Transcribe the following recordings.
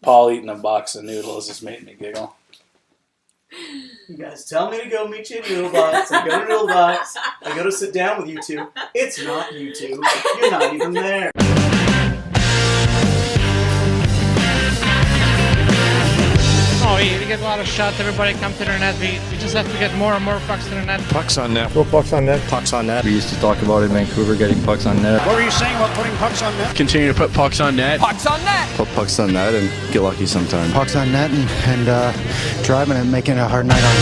Paul eating a box of noodles just made me giggle. You guys tell me to go meet you in Noodle Box. I go to Noodle Box. I go to sit down with you two. It's not you two. You're not even there. Oh, we get a lot of shots. Everybody come to the net. We just have to get more and more pucks to the net. Pucks on net. Put pucks on net. Pucks on net. We used to talk about in Vancouver getting pucks on net. What were you saying about putting pucks on net? Continue to put pucks on net. Pucks on net. Put pucks on net and get lucky sometime. Pucks on net and driving and making it a hard night on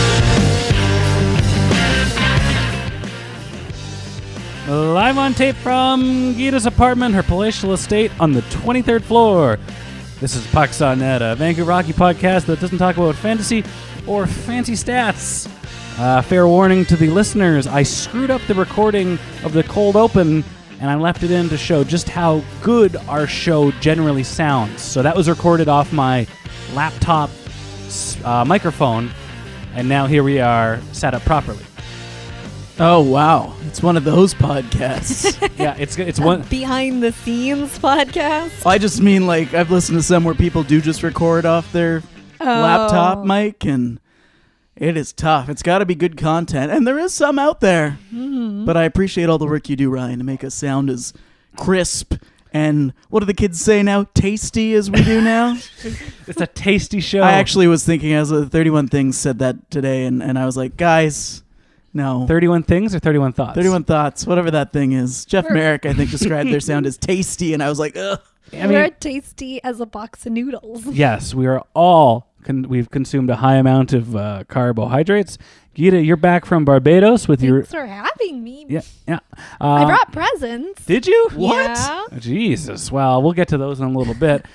it. Live on tape from Geeta's apartment, her palatial estate on the 23rd floor. This is Pucks on Net, a Vancouver hockey podcast that doesn't talk about fantasy or fancy stats. Fair warning to the listeners, I screwed up the recording of the cold open and I left it in to show just how good our show generally sounds. So that was recorded off my laptop microphone, and now here we are set up properly. Oh, wow. It's one of those podcasts. Yeah, it's one behind the scenes podcast. I just mean, like, I've listened to some where people do just record off their laptop mic, and it is tough. It's got to be good content, and there is some out there. Mm-hmm. But I appreciate all the work you do, Ryan, to make us sound as crisp and, what do the kids say now, tasty as we do now? It's a tasty show. I actually was thinking, as 31 Things said that today, and I was like, guys... No. 31 Things or 31 Thoughts? 31 Thoughts, whatever that thing is. Jeff Merrick, I think, described their sound as tasty, and I was like, ugh. We're tasty as a box of noodles. Yes, we are all, we've consumed a high amount of carbohydrates. Geeta, you're back from Barbados with Thanks for having me. Yeah. I brought presents. Did you? What? Yeah. Jesus. Well, we'll get to those in a little bit.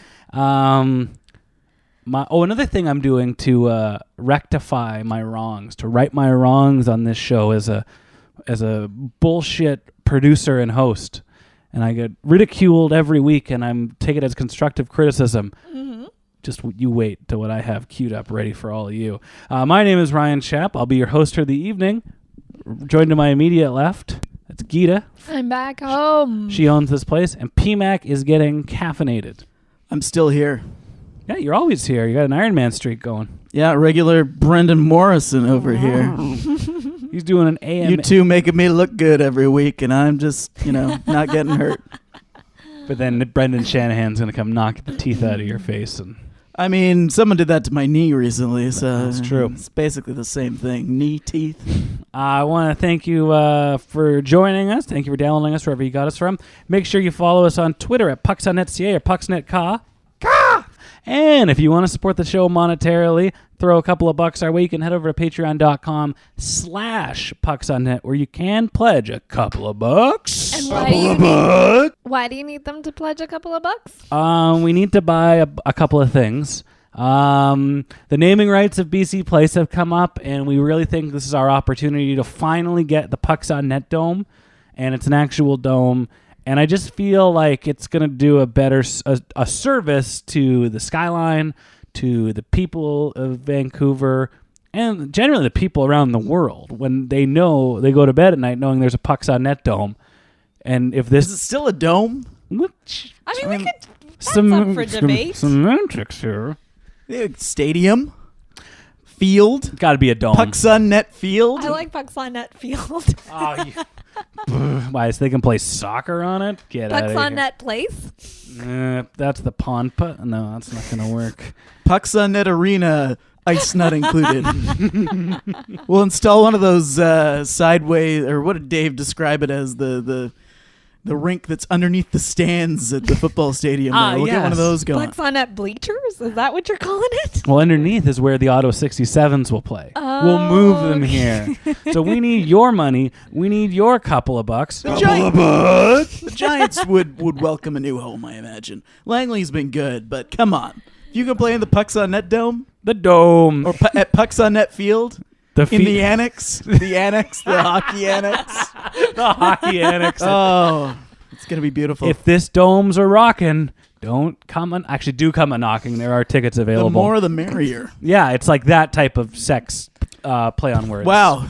Another thing I'm doing to rectify my wrongs, to right my wrongs on this show as a bullshit producer and host, and I get ridiculed every week, and I'm take it as constructive criticism. Mm-hmm. Just you wait till what I have queued up ready for all of you. My name is Ryan Schapp. I'll be your host for the evening. Joined to my immediate left, that's Geeta. I'm back home. She owns this place, and PMAC is getting caffeinated. I'm still here. Yeah, you're always here. You got an Iron Man streak going. Yeah, regular Brendan Morrison over here. He's doing an AM. You two making me look good every week, and I'm just, not getting hurt. But then Brendan Shanahan's going to come knock the teeth out of your face. And I mean, someone did that to my knee recently, so that's true. It's basically the same thing. Knee, teeth. I want to thank you for joining us. Thank you for downloading us wherever you got us from. Make sure you follow us on Twitter at PucksOnNetCA or PucksNetCa. And if you want to support the show monetarily, throw a couple of bucks our way, you can head over to patreon.com/PucksOnNet, where you can pledge a couple of bucks. And why do you need them to pledge a couple of bucks? We need to buy a couple of things. The naming rights of BC Place have come up, and we really think this is our opportunity to finally get the Pucks on Net dome, and it's an actual dome. And I just feel like it's going to do a better a service to the skyline, to the people of Vancouver, and generally the people around the world when they know they go to bed at night knowing there's a Pucks on Net dome. And if this is it still a dome? That's up for debate. Semantics here. Stadium, field, got to be a dome. Pucks on Net field. I like Pucks on Net field. Why, so they can play soccer on it? Get out of here. Pucks on Net place? That's the pond putt? No, that's not going to work. Pucks on Net arena, ice not included. We'll install one of those sideways, or what did Dave describe it as, the rink that's underneath the stands at the football stadium. We'll get one of those going. Pucks on Net bleachers? Is that what you're calling it? Well, underneath is where the Auto 67s will play. Oh, we'll move them here. So we need your money. We need your couple of bucks. The Giants would welcome a new home, I imagine. Langley's been good, but come on. You can play in the Pucks on Net dome? The dome. Or at Pucks on Net field? In the annex? The hockey annex? The hockey annex. Oh, it's going to be beautiful. If this dome's a rockin', don't come on. Actually, do come a knocking. There are tickets available. The more the merrier. Yeah, it's like that type of sex play on words. Wow.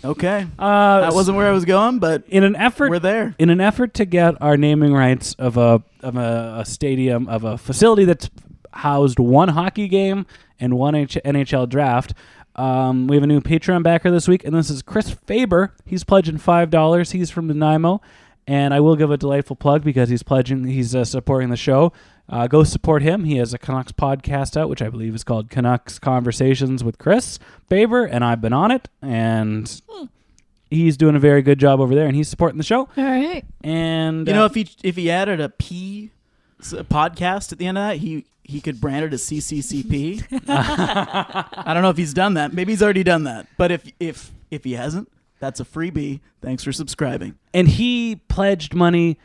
Okay. That wasn't where I was going, but we're there. In an effort to get our naming rights of a stadium, of a facility that's housed one hockey game and one NHL draft. We have a new Patreon backer this week, and this is Chris Faber. He's pledging $5. He's from Nanaimo, and I will give a delightful plug because he's supporting the show. Go support him. He has a Canucks podcast out, which I believe is called Canucks Conversations with Chris Faber, and I've been on it, and he's doing a very good job over there, and he's supporting the show. All right. And if he added a P podcast at the end of that, he could brand it as CCCP. I don't know if he's done that. Maybe he's already done that. But if he hasn't, that's a freebie. Thanks for subscribing. And he pledged money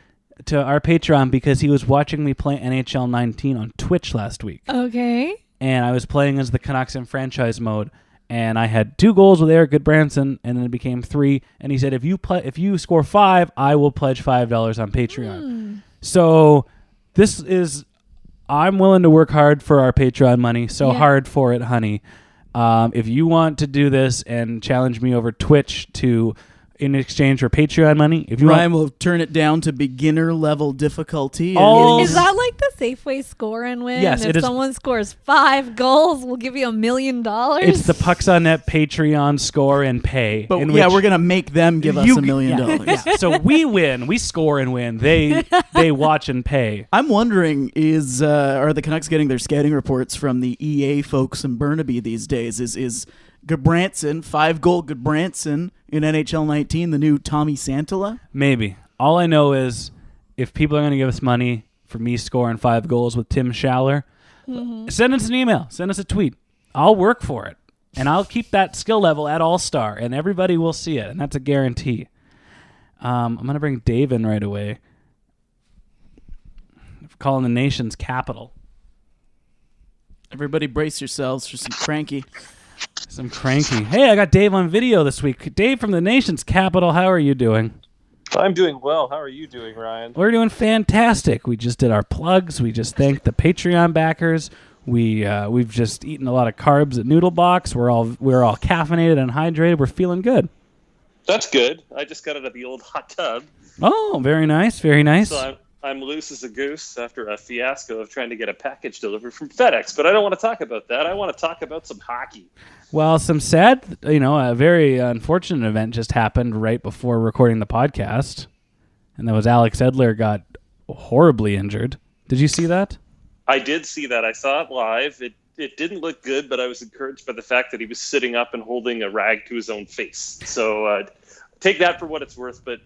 to our Patreon because he was watching me play NHL 19 on Twitch last week. Okay. And I was playing as the Canucks in franchise mode. And I had 2 goals with Eric Goodbranson, and then it became 3. And he said, if you score 5, I will pledge $5 on Patreon. So this is... I'm willing to work hard for our Patreon money, so hard for it, honey. If you want to do this and challenge me over Twitch in exchange for Patreon money, Ryan will turn it down to beginner level difficulty. Is that like the Safeway score and win? Yes, if someone scores 5 goals, we'll give you $1 million. It's the Pucks on Net Patreon score and pay. But we're gonna make them give us $1 million. Yeah. So we win, we score and win. They watch and pay. I'm wondering, are the Canucks getting their scouting reports from the EA folks in Burnaby these days? Is Goodbranson, 5-goal Goodbranson in NHL 19, the new Tommy Santala? Maybe. All I know is if people are going to give us money for me scoring 5 goals with Tim Schaller, send us an email, send us a tweet. I'll work for it, and I'll keep that skill level at all-star, and everybody will see it, and that's a guarantee. I'm going to bring Dave in right away. Calling the nation's capital. Everybody brace yourselves for some cranky. Hey, I got Dave on video this week. Dave from the nation's capital, how are you doing? I'm doing well. How are you doing, Ryan? We're doing fantastic. We just did our plugs. We just thanked the Patreon backers. We've just eaten a lot of carbs at Noodle Box. We're all caffeinated and hydrated. We're feeling good. That's good. I just got out of the old hot tub. Oh, very nice, very nice. So I'm loose as a goose after a fiasco of trying to get a package delivered from FedEx, but I don't want to talk about that. I want to talk about some hockey. Well, some sad, a very unfortunate event just happened right before recording the podcast, and that was Alex Edler got horribly injured. Did you see that? I did see that. I saw it live. It didn't look good, but I was encouraged by the fact that he was sitting up and holding a rag to his own face. So take that for what it's worth, but,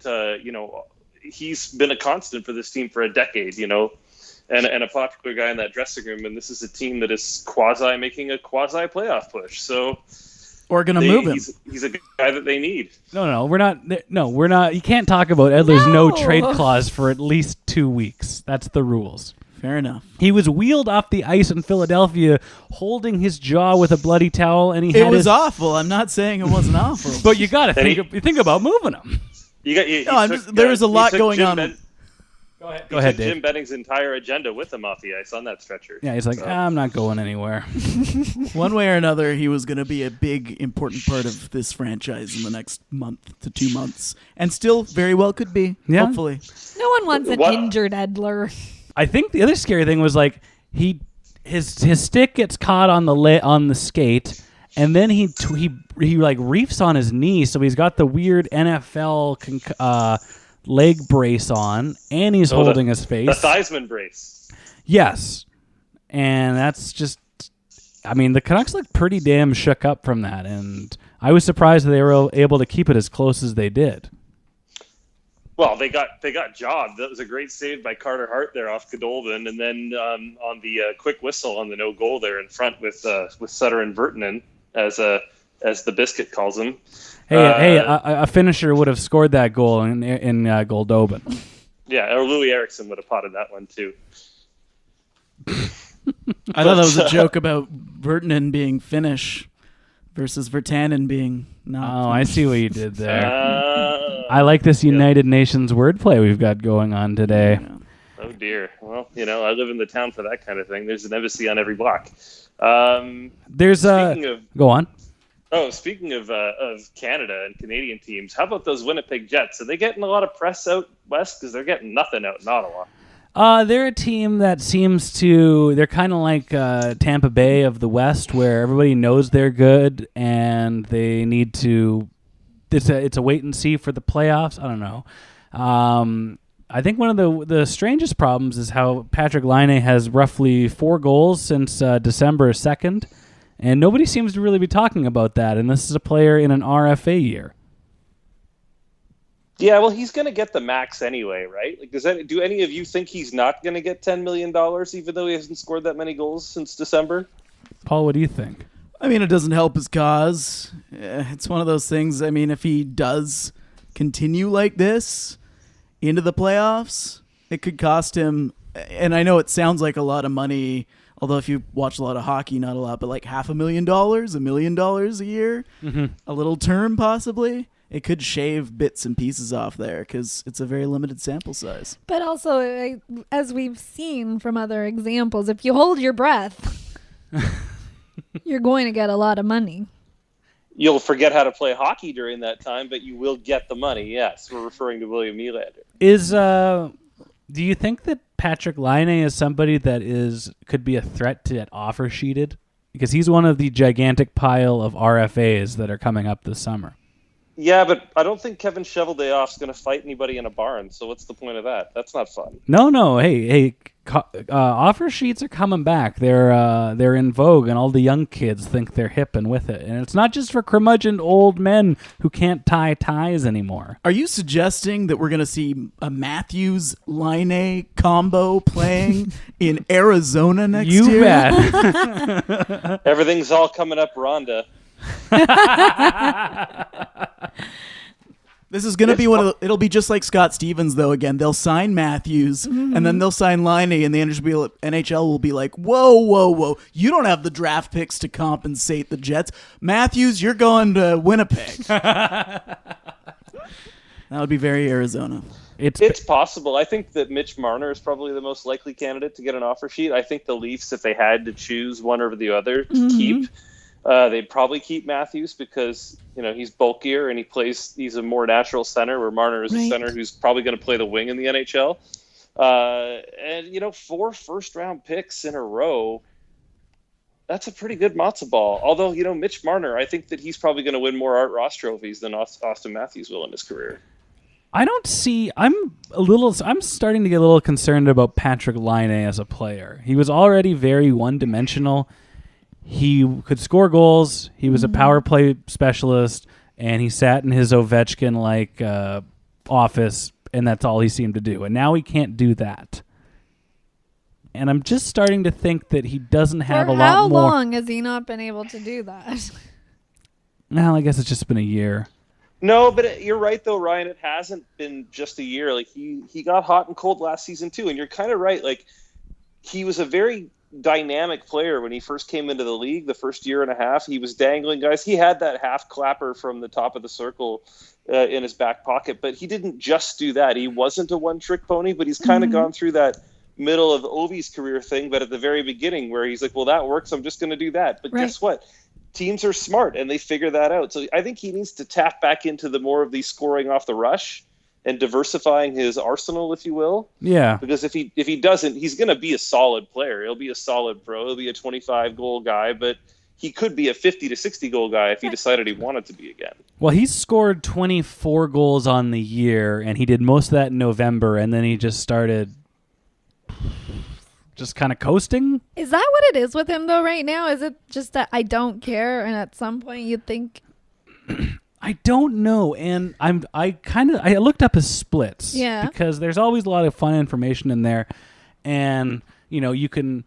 he's been a constant for this team for a decade, and a popular guy in that dressing room. And this is a team that is making a quasi playoff push. So we're going to move him. He's a guy that they need. No, we're not. No, we're not. You can't talk about Edler's no trade clause for at least 2 weeks. That's the rules. Fair enough. He was wheeled off the ice in Philadelphia holding his jaw with a bloody towel, and it was awful. I'm not saying it wasn't awful. But you got to think about moving him. There was a lot going on. Go ahead, Dave. Jim Benning's entire agenda with him off the ice on that stretcher. Yeah, he's like, I'm not going anywhere. One way or another, he was going to be a big, important part of this franchise in the next month to 2 months, and still very well could be. Yeah. Hopefully, no one wants an injured Edler. I think the other scary thing was like his stick gets caught on the skate. And then he like reefs on his knee, so he's got the weird NFL leg brace on, and he's holding his face. The Theismann brace. Yes, and that's just. I mean, the Canucks look pretty damn shook up from that, and I was surprised that they were able to keep it as close as they did. Well, they got jobbed. That was a great save by Carter Hart there off Godolvin, and then on the quick whistle on the no goal there in front with Sutter and Vertanen. As the biscuit calls him. A finisher would have scored that goal in Goldobin. Yeah, or Louis Eriksson would have potted that one too. I thought that was a joke about Vertanen being Finnish versus Vertanen being not. Oh, I see what you did there. I like this United Nations wordplay we've got going on today. Yeah. Oh dear. Well, I live in the town for that kind of thing. There's an embassy on every block. Go on. Oh, speaking of Canada and Canadian teams, how about those Winnipeg Jets? Are they getting a lot of press out west? Because they're getting nothing out in Ottawa. They're a team that they're kind of like Tampa Bay of the West, where everybody knows they're good and they need to. It's a wait and see for the playoffs. I don't know. I think one of the strangest problems is how Patrik Laine has roughly 4 goals since December 2nd, and nobody seems to really be talking about that. And this is a player in an RFA year. Yeah, well, he's going to get the max anyway, right? Like, do any of you think he's not going to get $10 million, even though he hasn't scored that many goals since December? Paul, what do you think? I mean, it doesn't help his cause. It's one of those things. I mean, if he does continue like this into the playoffs, it could cost him. And I know it sounds like a lot of money, although if you watch a lot of hockey, not a lot, but like $500,000, $1 million a year, a little term possibly. It could shave bits and pieces off there because it's a very limited sample size. But also, as we've seen from other examples, if you hold your breath, you're going to get a lot of money. You'll forget how to play hockey during that time, but you will get the money. Yes, we're referring to William Nylander. Do you think that Patrik Laine is somebody that could be a threat to get offer sheeted? Because he's one of the gigantic pile of RFAs that are coming up this summer. Yeah, but I don't think Kevin Cheveldayoff's going to fight anybody in a barn, so what's the point of that? That's not fun. No. Hey, offer sheets are coming back. They're in vogue, and all the young kids think they're hip and with it. And it's not just for curmudgeon old men who can't tie ties anymore. Are you suggesting that we're going to see a Matthews-Laine combo playing in Arizona next year? You bet. Everything's all coming up, Rhonda. This is going to be it'll be just like Scott Stevens, though, again. They'll sign Matthews, and then they'll sign Laine, and the NHL will be like, whoa. You don't have the draft picks to compensate the Jets. Matthews, you're going to Winnipeg. That would be very Arizona. It's possible. I think that Mitch Marner is probably the most likely candidate to get an offer sheet. I think the Leafs, if they had to choose one over the other to keep, they'd probably keep Matthews because, he's bulkier and he's a more natural center, where Marner is a center who's probably going to play the wing in the NHL. And 4 first-round picks in a row, that's a pretty good matzo ball. Although, Mitch Marner, I think that he's probably going to win more Art Ross trophies than Austin Matthews will in his career. I'm starting to get a little concerned about Patrik Laine as a player. He was already very one-dimensional. He could score goals. He was a power play specialist, and he sat in his Ovechkin-like office, and that's all he seemed to do. And now he can't do that. And I'm just starting to think that he doesn't have a lot more. How long has he not been able to do that? Well, I guess it's just been a year. No, but you're right, though, Ryan. It hasn't been just a year. Like, he got hot and cold last season, too. And you're kind of right. Like, he was a very dynamic player when he first came into the league. The first year and a half, he was dangling guys. He had that half clapper from the top of the circle in his back pocket, but he didn't just do that. He wasn't a one-trick pony, but he's kind of gone through that middle of Ovi's career thing, but at the very beginning where he's like, well, that works, I'm just going to do that. But guess what? Teams are smart, and they figure that out. So I think he needs to tap back into the more of the scoring off the rush and diversifying his arsenal, if you will. Yeah. Because if he doesn't, he's going to be a solid player. He'll be a solid pro. He'll be a 25-goal guy, but he could be a 50 to 60-goal guy if he decided he wanted to be again. Well, he's scored 24 goals on the year, and he did most of that in November, and then he just started just kind of coasting. Is that what it is with him, though, right now? Is it just that I don't care, and at some point you'd think... I don't know, and I looked up his splits, because there's always a lot of fun information in there, and you can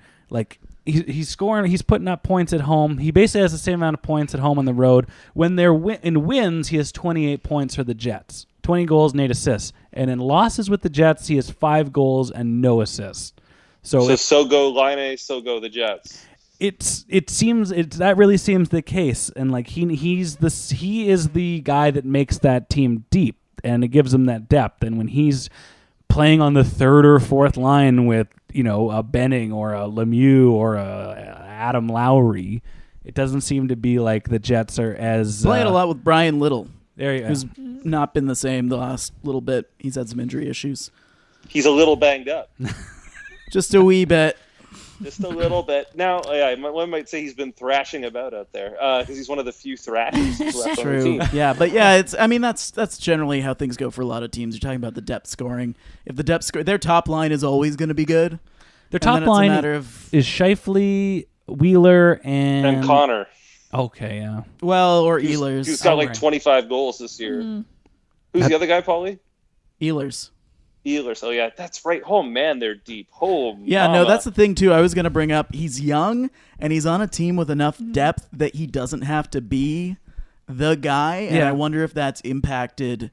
he's scoring, he's putting up points at home. He basically has the same amount of points at home on the road. When they're in wins, he has 28 points for the Jets, 20 goals and 8 assists, and in losses with the Jets, he has 5 goals and no assists. So go Laine, so go the Jets. That really seems the case, and he is the guy that makes that team deep, and it gives him that depth. And when he's playing on the third or fourth line with a Benning or a Lemieux or a Adam Lowry, it doesn't seem to be like the Jets are as playing a lot with Brian Little. There you go. Who's not been the same the last little bit. He's had some injury issues. He's a little banged up. Just a wee bit. Just a little bit. Now, yeah, one might say he's been thrashing about out there because he's one of the few thrashers left on the team. Yeah, but yeah, that's generally how things go for a lot of teams. You're talking about the depth scoring. If the depth their top line is always going to be good. Their top line is Scheifele, Wheeler, and Connor. Okay, yeah. Well, or Ehlers. Who's got 25 goals this year. Who's the other guy, Paulie? Ehlers. Oh, yeah, that's right. Oh, man, they're deep. Oh, yeah, no, that's the thing, too. I was going to bring up, he's young, and he's on a team with enough depth that he doesn't have to be the guy. And I wonder if that's impacted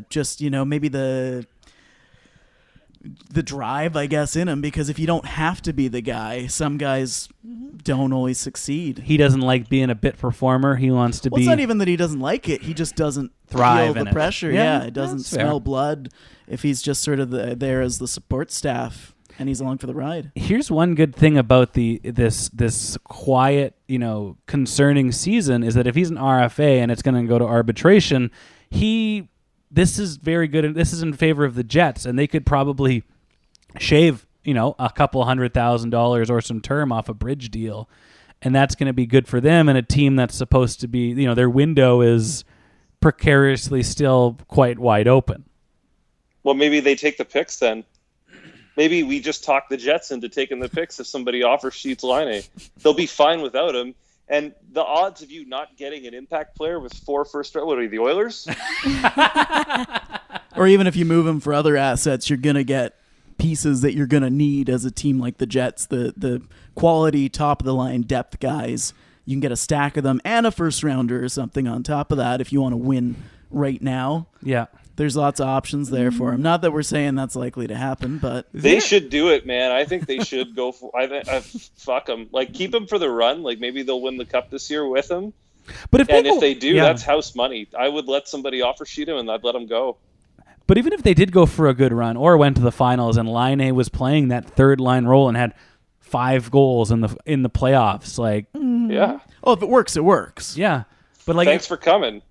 just, maybe the drive, I guess, in him. Because if you don't have to be the guy, some guys don't always succeed. He doesn't like being a bit performer. He wants to be... It's not even that he doesn't like it. He just doesn't thrive feel in the pressure. Yeah, it doesn't smell blood if he's just sort of there as the support staff and he's along for the ride. Here's one good thing about this quiet, concerning season is that if he's an RFA and it's going to go to arbitration, this is very good. This is in favor of the Jets, and they could probably shave, a couple $100,000 or some term off a bridge deal, and that's going to be good for them and a team that's supposed to be, their window is precariously still quite wide open. Well, maybe they take the picks then. Maybe we just talk the Jets into taking the picks if somebody offers Sheets Laine. They'll be fine without him. And the odds of you not getting an impact player with 4 first-round, what are you, the Oilers? Or even if you move him for other assets, you're going to get pieces that you're going to need as a team like the Jets, the quality top-of-the-line depth guys. You can get a stack of them and a first-rounder or something on top of that if you want to win right now. Yeah. There's lots of options there for him. Not that we're saying that's likely to happen, but they should do it, man. I think they should go for. Fuck them. Like, keep them for the run. Like, maybe they'll win the cup this year with him. But if they do, that's house money. I would let somebody offer sheet him, and I'd let him go. But even if they did go for a good run or went to the finals, and Laine was playing that third line role and had 5 goals in the playoffs, like yeah. Oh, if it works, it works. Yeah, but like, thanks for coming.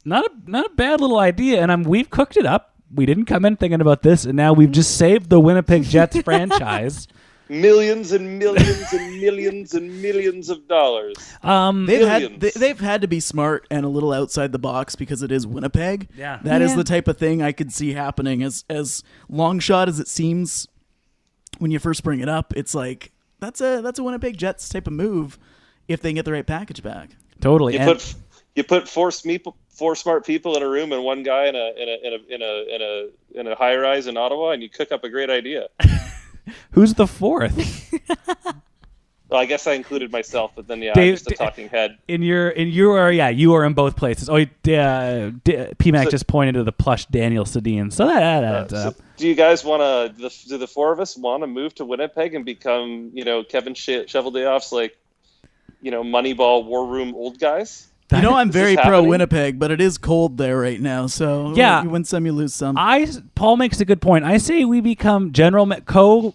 Not a bad little idea, and we've cooked it up. We didn't come in thinking about this, and now we've just saved the Winnipeg Jets franchise millions and millions and millions and millions of dollars. They've had to be smart and a little outside the box because it is Winnipeg. Yeah, that is the type of thing I could see happening. As long shot as it seems, when you first bring it up, it's like that's a Winnipeg Jets type of move if they can get the right package back. Totally. You put 4 smart people in a room and one guy in a high rise in Ottawa, and you cook up a great idea. Who's the 4th? Well, I guess I included myself, but then Dave, I'm just a talking head. You are in both places. Oh, PMAC just pointed to the plush Daniel Sedin. So that adds up. Do you guys want to? Do the 4 of us want to move to Winnipeg and become, Kevin Cheveldayoff's Moneyball War Room old guys? I'm very pro Winnipeg, but it is cold there right now. So you win some, you lose some. Paul makes a good point. I say we become general managers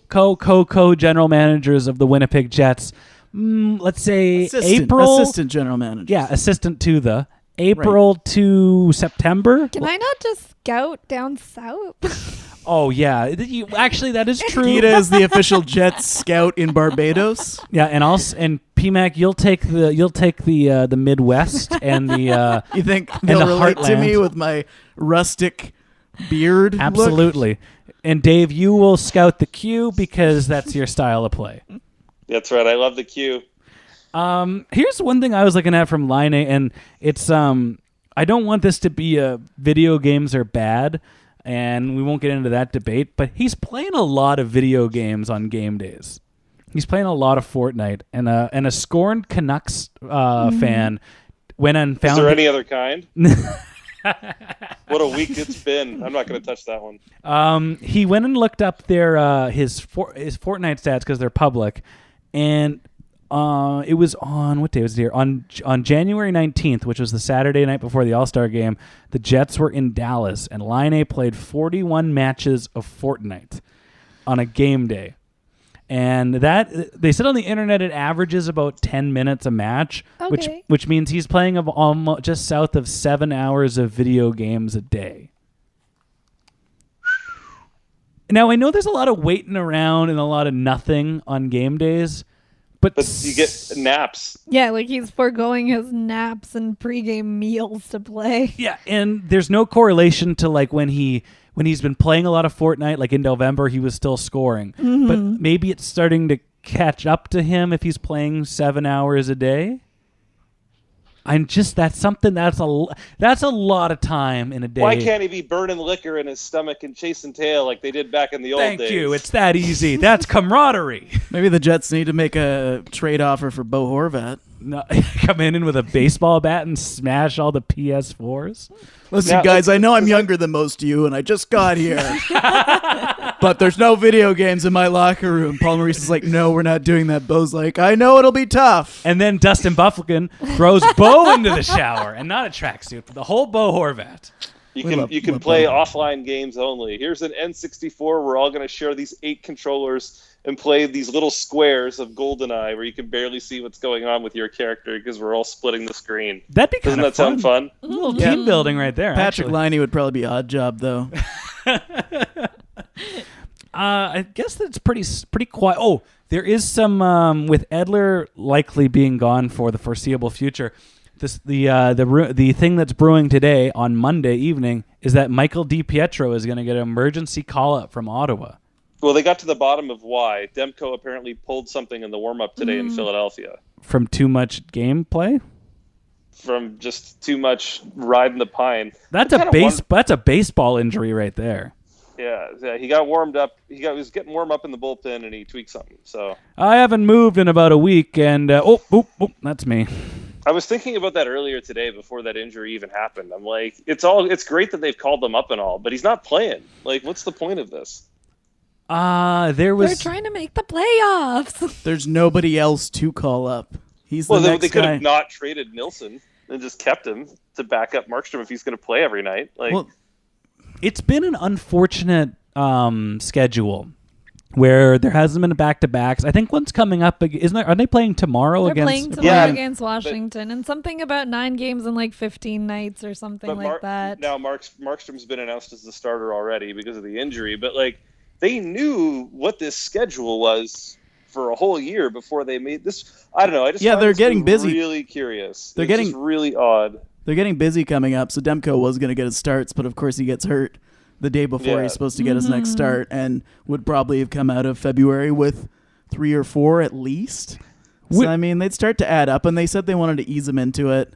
of the Winnipeg Jets. Let's say assistant general manager. Yeah, assistant to the April to September. Can I not just scout down south? Oh yeah, actually that is true. Geeta is the official Jets scout in Barbados. Yeah, and PMAC, you'll take the Midwest and the you think they'll relate to me with my rustic beard? Absolutely. Look? And Dave, you will scout the Q because that's your style of play. That's right. I love the Q. Here's one thing I was looking at from Laine, and it's I don't want this to be a video games are bad. And we won't get into that debate, but he's playing a lot of video games on game days. He's playing a lot of Fortnite, and a scorned Canucks fan went and found. Is there any other kind? What a week it's been. I'm not going to touch that one. He went and looked up their his Fortnite stats because they're public, and it was on, what day was it here? On January 19th, which was the Saturday night before the All-Star game, the Jets were in Dallas, and Laine played 41 matches of Fortnite on a game day. And that, they said on the internet, it averages about 10 minutes a match, which means he's playing almost just south of 7 hours of video games a day. Now, I know there's a lot of waiting around and a lot of nothing on game days, but you get naps. Yeah, like he's foregoing his naps and pregame meals to play. Yeah, and there's no correlation to like when he's been playing a lot of Fortnite, like in November, he was still scoring. But maybe it's starting to catch up to him if he's playing 7 hours a day. That's a lot of time in a day. Why can't he be burning liquor in his stomach and chasing tail like they did back in the old days? Thank you. It's that easy. That's camaraderie. Maybe the Jets need to make a trade offer for Bo Horvat. No, come in with a baseball bat and smash all the PS4s. Listen, guys, I know I'm younger than most of you, and I just got here. But there's no video games in my locker room. Paul Maurice is like, no, we're not doing that. Bo's like, I know it'll be tough. And then Dustin Bufflin throws Bo into the shower, and not a tracksuit, but the whole Bo Horvat. You can play offline games only. Here's an N64. We're all going to share these 8 controllers and play these little squares of GoldenEye where you can barely see what's going on with your character because we're all splitting the screen. That'd be kind Doesn't of that sound fun? A little team building right there. Patrik Laine would probably be odd job, though. I guess that's pretty quiet. Oh, there is some with Edler likely being gone for the foreseeable future. The thing that's brewing today on Monday evening is that Michael DiPietro is going to get an emergency call up from Ottawa. Well, they got to the bottom of why. Demko apparently pulled something in the warm-up today in Philadelphia. From too much gameplay? From just too much riding the pine. That's a baseball injury right there. Yeah, he got warmed up. He was getting warm up in the bullpen, and he tweaked something. So I haven't moved in about a week, and that's me. I was thinking about that earlier today before that injury even happened. I'm like, it's great that they've called them up and all, but he's not playing. Like, what's the point of this? They're trying to make the playoffs. There's nobody else to call up. He's the next they could guy. have not traded Nilsson and just kept him to back up Markstrom if he's going to play every night. It's been an unfortunate schedule where there hasn't been back-to-backs. I think one's coming up. Are they playing tomorrow They're against? playing tomorrow against Washington, and something about 9 games in like 15 nights or something like that. Now Markstrom's been announced as the starter already because of the injury, but they knew what this schedule was for a whole year before they made this. I don't know. I just find they're getting busy. Really curious. It's just really odd. They're getting busy coming up. So Demko was going to get his starts, but of course he gets hurt the day before he's supposed to get his next start, and would probably have come out of February with 3 or 4 at least. So I mean, they'd start to add up, and they said they wanted to ease him into it,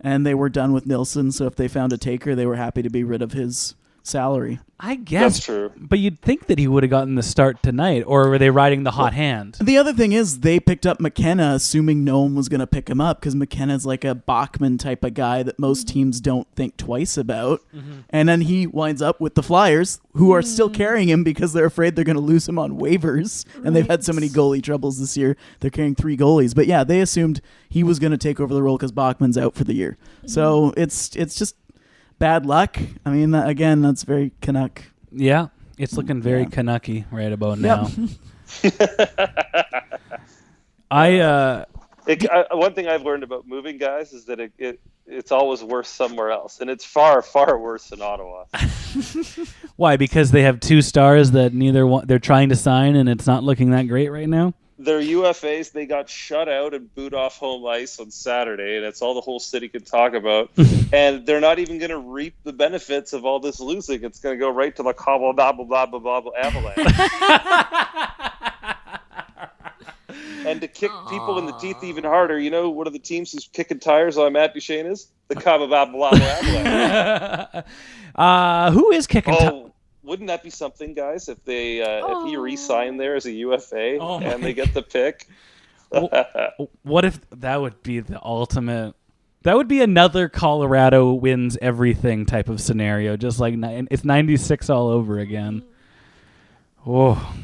and they were done with Nilsson. So if they found a taker, they were happy to be rid of his salary. I guess that's true. But you'd think that he would have gotten the start tonight, or were they riding the hot hand? The other thing is they picked up McKenna, assuming no one was going to pick him up, because McKenna's like a Bachman type of guy that most teams don't think twice about. And then he winds up with the Flyers, who are still carrying him because they're afraid they're going to lose him on waivers. And they've had so many goalie troubles this year. They're carrying 3 goalies. But yeah, they assumed he was going to take over the role because Bachman's out for the year. So it's just bad luck. I mean, again, that's very Canuck. Yeah, it's looking very Canucky right about now. One thing I've learned about moving, guys, is that it's always worse somewhere else, and it's far, far worse in Ottawa. Why? Because they have 2 stars that neither one they're trying to sign, and it's not looking that great right now. They're UFAs. They got shut out and booed off home ice on Saturday, and that's all the whole city could talk about. And they're not even going to reap the benefits of all this losing. It's going to go right to the cobble bobble bobble bobble avalanche. And to kick people in the teeth even harder, you know, one of the teams who's kicking tires on Matt Duchene is the cobble bobble bobble avalanche. Who is kicking tires? Wouldn't that be something, guys, if they if he re-signed there as a UFA and they get the pick? What if that would be the ultimate? That would be another Colorado wins everything type of scenario. Just like it's 96 all over again. Oh,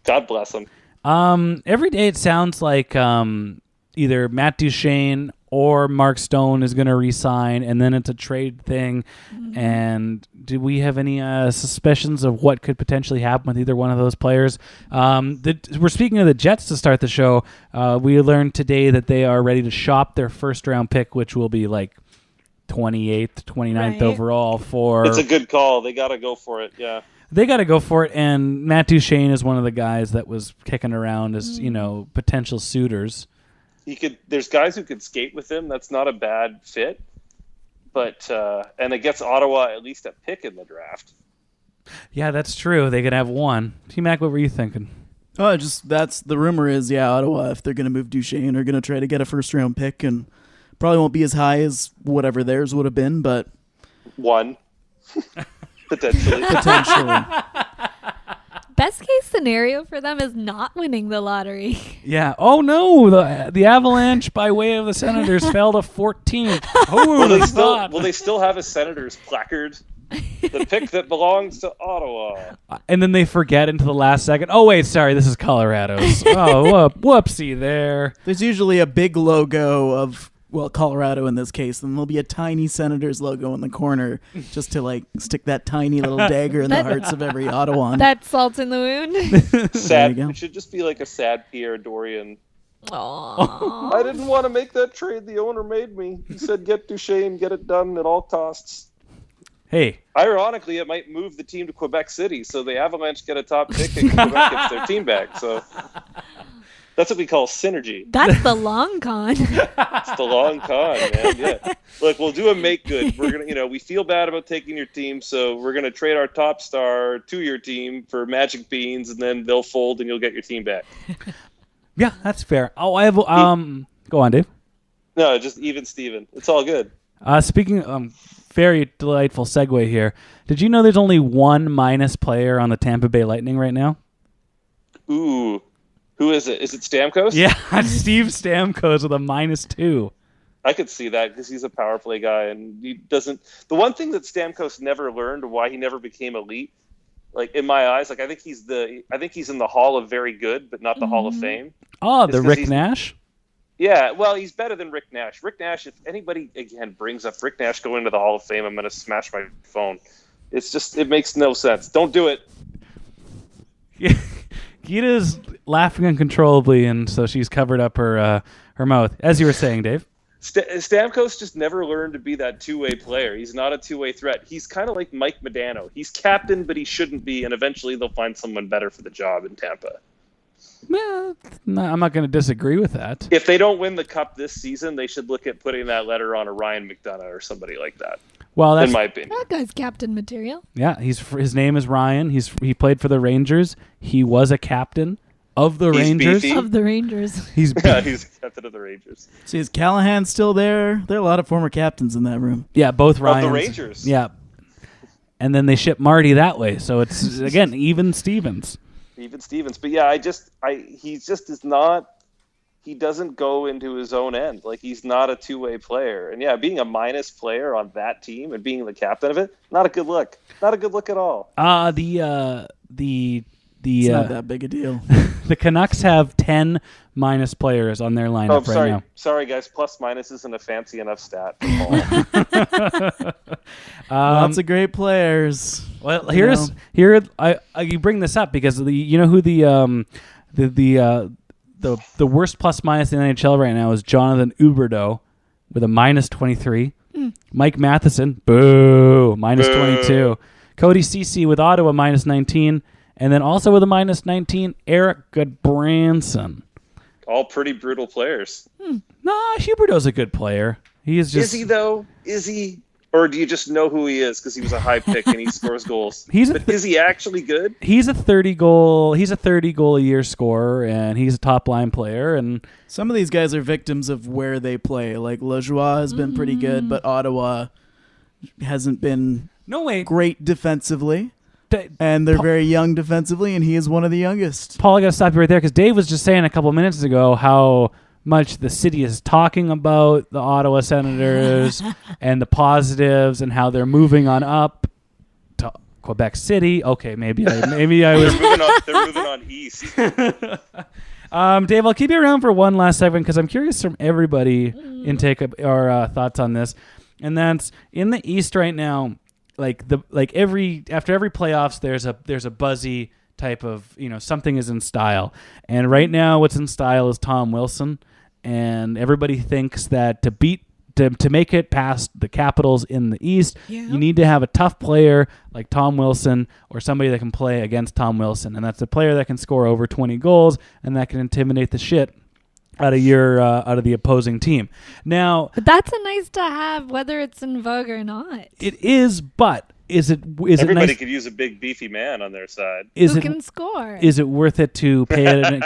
God bless him. Every day it sounds like either Matt Duchene or Mark Stone is going to re-sign, and then it's a trade thing. And do we have any suspicions of what could potentially happen with either one of those players? We're speaking of the Jets to start the show. We learned today that they are ready to shop their first-round pick, which will be like 28th, 29th overall. It's a good call. They got to go for it, yeah. They got to go for it, and Matt Duchene is one of the guys that was kicking around as potential suitors. There's guys who could skate with him. That's not a bad fit, but and it gets Ottawa at least a pick in the draft. Yeah, that's true. They could have one. T-Mac, what were you thinking? Oh, that's the rumor is, Ottawa, if they're going to move Duchene, are going to try to get a first-round pick, and probably won't be as high as whatever theirs would have been, but... One. Potentially. Best case scenario for them is not winning the lottery. Yeah. Oh, no. The Avalanche, by way of the Senators, fell to 14th. Oh, will they still have a Senators placard? The pick that belongs to Ottawa. And then they forget into the last second. Oh, wait, sorry, this is Colorado's. Oh, whoopsie there. There's usually a big logo of, Colorado in this case, and there'll be a tiny Senators logo in the corner just to, stick that tiny little dagger in the hearts of every Ottawan. That's salt in the wound. Sad. It should just be like a sad Pierre Dorian. Aww. I didn't want to make that trade. The owner made me. He said, get Duchene, get it done at all costs. Hey. Ironically, it might move the team to Quebec City, so the Avalanche get a top pick and Quebec gets their team back. So that's what we call synergy. That's the long con. It's the long con, man. Yeah. Look, we'll do a make good. We're gonna, we feel bad about taking your team, so we're gonna trade our top star to your team for magic beans, and then they'll fold, and you'll get your team back. Yeah, that's fair. Oh, I have. Go on, Dave. No, just even Steven. It's all good. Speaking. Very delightful segue here. Did you know there's only one minus player on the Tampa Bay Lightning right now? Ooh. Who is it? Is it Stamkos? Yeah, Steve Stamkos with a -2. I could see that because he's a power play guy, and he doesn't. The one thing that Stamkos never learned, why he never became elite, in my eyes, I think he's in the Hall of Very Good, but not the Hall of Fame. Oh, the Rick Nash. Yeah, well, he's better than Rick Nash. Rick Nash, if anybody, again, brings up Rick Nash going to the Hall of Fame, I'm going to smash my phone. It makes no sense. Don't do it. Geeta's laughing uncontrollably, and so she's covered up her mouth. As you were saying, Dave. Stamkos just never learned to be that two-way player. He's not a two-way threat. He's kind of like Mike Modano. He's captain, but he shouldn't be, and eventually they'll find someone better for the job in Tampa. Well, no, I'm not going to disagree with that. If they don't win the cup this season, they should look at putting that letter on a Ryan McDonough or somebody like that. Well, that's in my opinion. That guy's captain material. Yeah, his name is Ryan. He played for the Rangers. He was a captain of the Rangers. Beefy. Of the Rangers. He's captain of the Rangers. See, is Callahan still there? There are a lot of former captains in that room. Yeah, both Ryans. Of the Rangers. Yeah. And then they ship Marty that way. So it's, again, even Stevens. Even Stevens. But yeah, he just is not, he doesn't go into his own end. He's not a two-way player. And yeah, being a minus player on that team and being the captain of it, not a good look. Not a good look at all. It's not that big a deal. The Canucks have 10 minus players on their lineup right now. Sorry, guys. Plus minus isn't a fancy enough stat. Lots of great players. Well, you bring this up because who the worst plus minus in the NHL right now is Jonathan Huberdeau with a -23. Mike Matheson, boo, -22. Cody Ceci with Ottawa -19. And then also with a -19, Eric Goodbranson. All pretty brutal players. No, Huberdeau's a good player. Is he, though? Is he? Or do you just know who he is because he was a high pick and he scores goals? Is he actually good? He's a 30 goal a year scorer, and he's a top line player. And some of these guys are victims of where they play. Like Lajoie has been pretty good, but Ottawa hasn't been great defensively. And they're very young defensively, and he is one of the youngest. Paul, I got to stop you right there because Dave was just saying a couple minutes ago how much the city is talking about the Ottawa Senators and the positives and how they're moving on up to Quebec City. Okay, maybe I was. They're moving on east. Dave, I'll keep you around for one last segment because I'm curious from everybody intake or thoughts on this, and that's in the East right now. After every playoffs, there's a buzzy type of something is in style, and right now what's in style is Tom Wilson, and everybody thinks that to beat to make it past the Capitals in the East, you need to have a tough player like Tom Wilson or somebody that can play against Tom Wilson, and that's a player that can score over 20 goals and that can intimidate the shit out of the opposing team. Now, but that's a nice to have, whether it's in vogue or not. It is, but is everybody it nice? could use a big beefy man on their side who can score. Is it worth it to pay it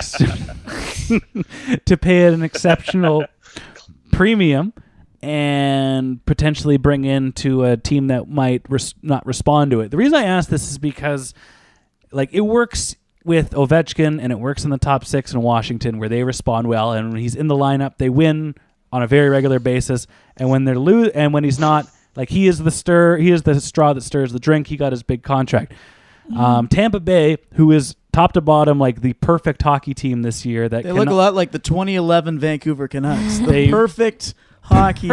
to pay it an exceptional premium and potentially bring into a team that might not respond to it? The reason I ask this is because like it works with Ovechkin and it works in the top 6 in Washington where they respond well, and when he's in the lineup they win on a very regular basis, and when they're and when he's not, like he is the straw that stirs the drink. He got his big contract. Tampa Bay, who is top to bottom like the perfect hockey team this year, that they look a lot like the 2011 Vancouver Canucks. The perfect hockey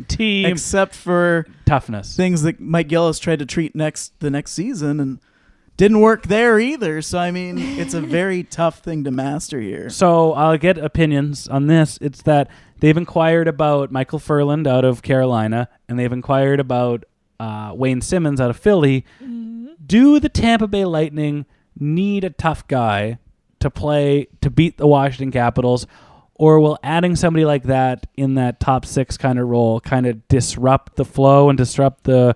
team, except for toughness. Things that Mike Gillis tried to treat the next season and didn't work there either. So I mean, it's a very tough thing to master here. So I'll get opinions on this. It's that they've inquired about Micheal Ferland out of Carolina, and they've inquired about Wayne Simmonds out of Philly. Do the Tampa Bay Lightning need a tough guy to beat the Washington Capitals? Or will adding somebody like that in that top 6 kind of role kind of disrupt the flow and disrupt the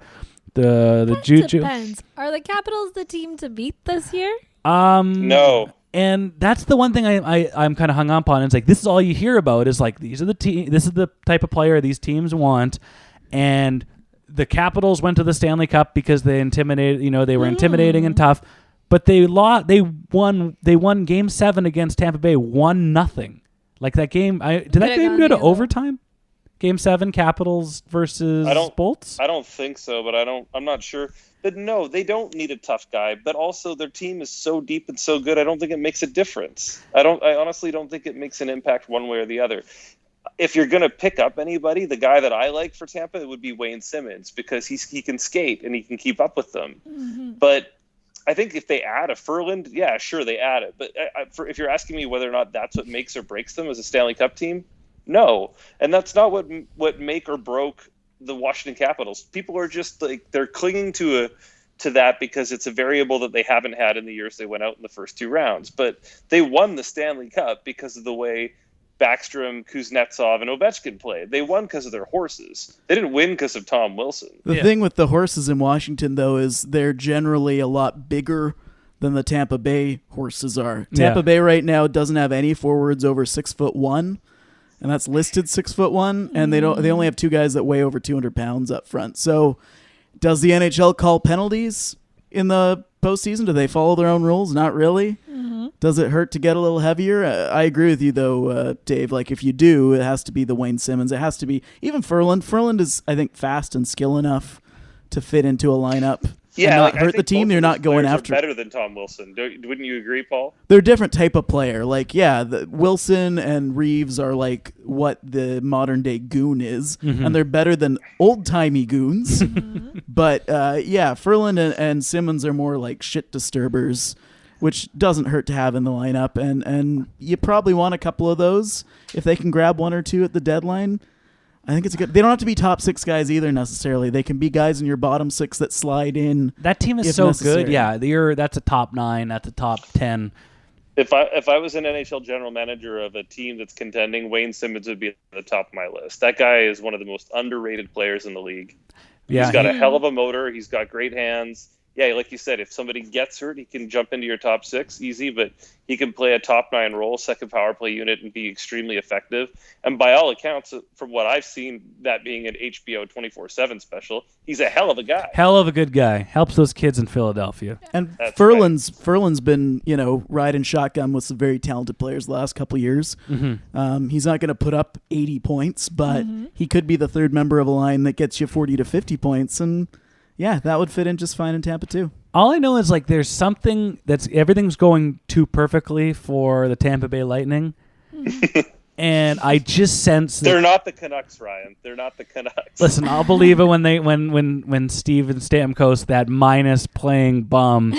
juju? Depends. Are the Capitals the team to beat this year? No. And that's the one thing I'm kind of hung up on. It's like this is all you hear about is like this is the type of player these teams want, and the Capitals went to the Stanley Cup because they intimidated. They were intimidating and tough, but they won Game 7 against Tampa Bay 1-0. Like that game, did that game go to overtime? Game 7, Capitals versus Bolts? I don't think so, but I'm not sure. But no, they don't need a tough guy. But also, their team is so deep and so good. I don't think it makes a difference. I honestly don't think it makes an impact one way or the other. If you're going to pick up anybody, the guy that I like for Tampa, it would be Wayne Simmonds, because he can skate and he can keep up with them. Mm-hmm. But I think if they add a Ferland, yeah, sure, they add it. But if you're asking me whether or not that's what makes or breaks them as a Stanley Cup team, no. And that's not what make or broke the Washington Capitals. People are just like, they're clinging to that because it's a variable that they haven't had in the years they went out in the first 2 rounds. But they won the Stanley Cup because of the way Backstrom, Kuznetsov, and Ovechkin played. They won because of their horses. They didn't win because of Tom Wilson. The thing with the horses in Washington, though, is they're generally a lot bigger than the Tampa Bay horses are. Tampa Bay right now doesn't have any forwards over 6'1", and that's listed 6'1", and they only have 2 guys that weigh over 200 pounds up front. So, does the NHL call penalties in the postseason? Do they follow their own rules? Not really. Mm-hmm. Does it hurt to get a little heavier? I agree with you, though, Dave. Like, if you do, it has to be the Wayne Simmonds. It has to be even Ferland. Ferland is, I think, fast and skill enough to fit into a lineup. Yeah, and not hurt the team. They're not going after. Better than Tom Wilson. Wouldn't you agree, Paul? They're a different type of player. Like, Wilson and Reeves are like what the modern day goon is, and they're better than old timey goons. But Ferland and Simmonds are more like shit disturbers, which doesn't hurt to have in the lineup. And you probably want a couple of those if they can grab 1 or 2 at the deadline. I think it's a good. They don't have to be top 6 guys either necessarily. They can be guys in your bottom 6 that slide in. That team is so necessary. Good. Yeah, that's a top 9. That's a top 10. If I was an NHL general manager of a team that's contending, Wayne Simmonds would be at the top of my list. That guy is one of the most underrated players in the league. Yeah, he's got a hell of a motor. He's got great hands. Yeah, like you said, if somebody gets hurt, he can jump into your top 6 easy, but he can play a top 9 role, second power play unit, and be extremely effective. And by all accounts, from what I've seen, that being an HBO 24/7 special, he's a hell of a guy. Hell of a good guy. Helps those kids in Philadelphia. And Ferland's been, riding shotgun with some very talented players the last couple of years. Mm-hmm. He's not going to put up 80 points, but he could be the third member of a line that gets you 40 to 50 points, and yeah, that would fit in just fine in Tampa too. All I know is like there's something everything's going too perfectly for the Tampa Bay Lightning. And I just sense that they're not the Canucks, Ryan. They're not the Canucks. Listen, I'll believe it when Steven Stamkos, that minus playing bum,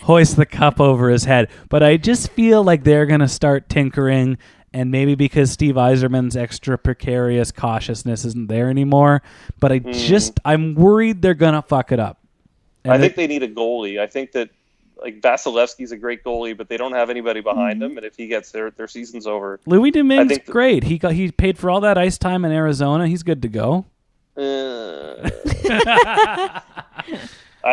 hoists the cup over his head. But I just feel like they're gonna start tinkering and maybe because Steve Yzerman's extra precarious cautiousness isn't there anymore. But I'm worried they're gonna fuck it up. And I think they need a goalie. I think that like Vasilevsky's a great goalie, but they don't have anybody behind him, and if he gets there, their season's over. Louis Domingue's great. He paid for all that ice time in Arizona. He's good to go. I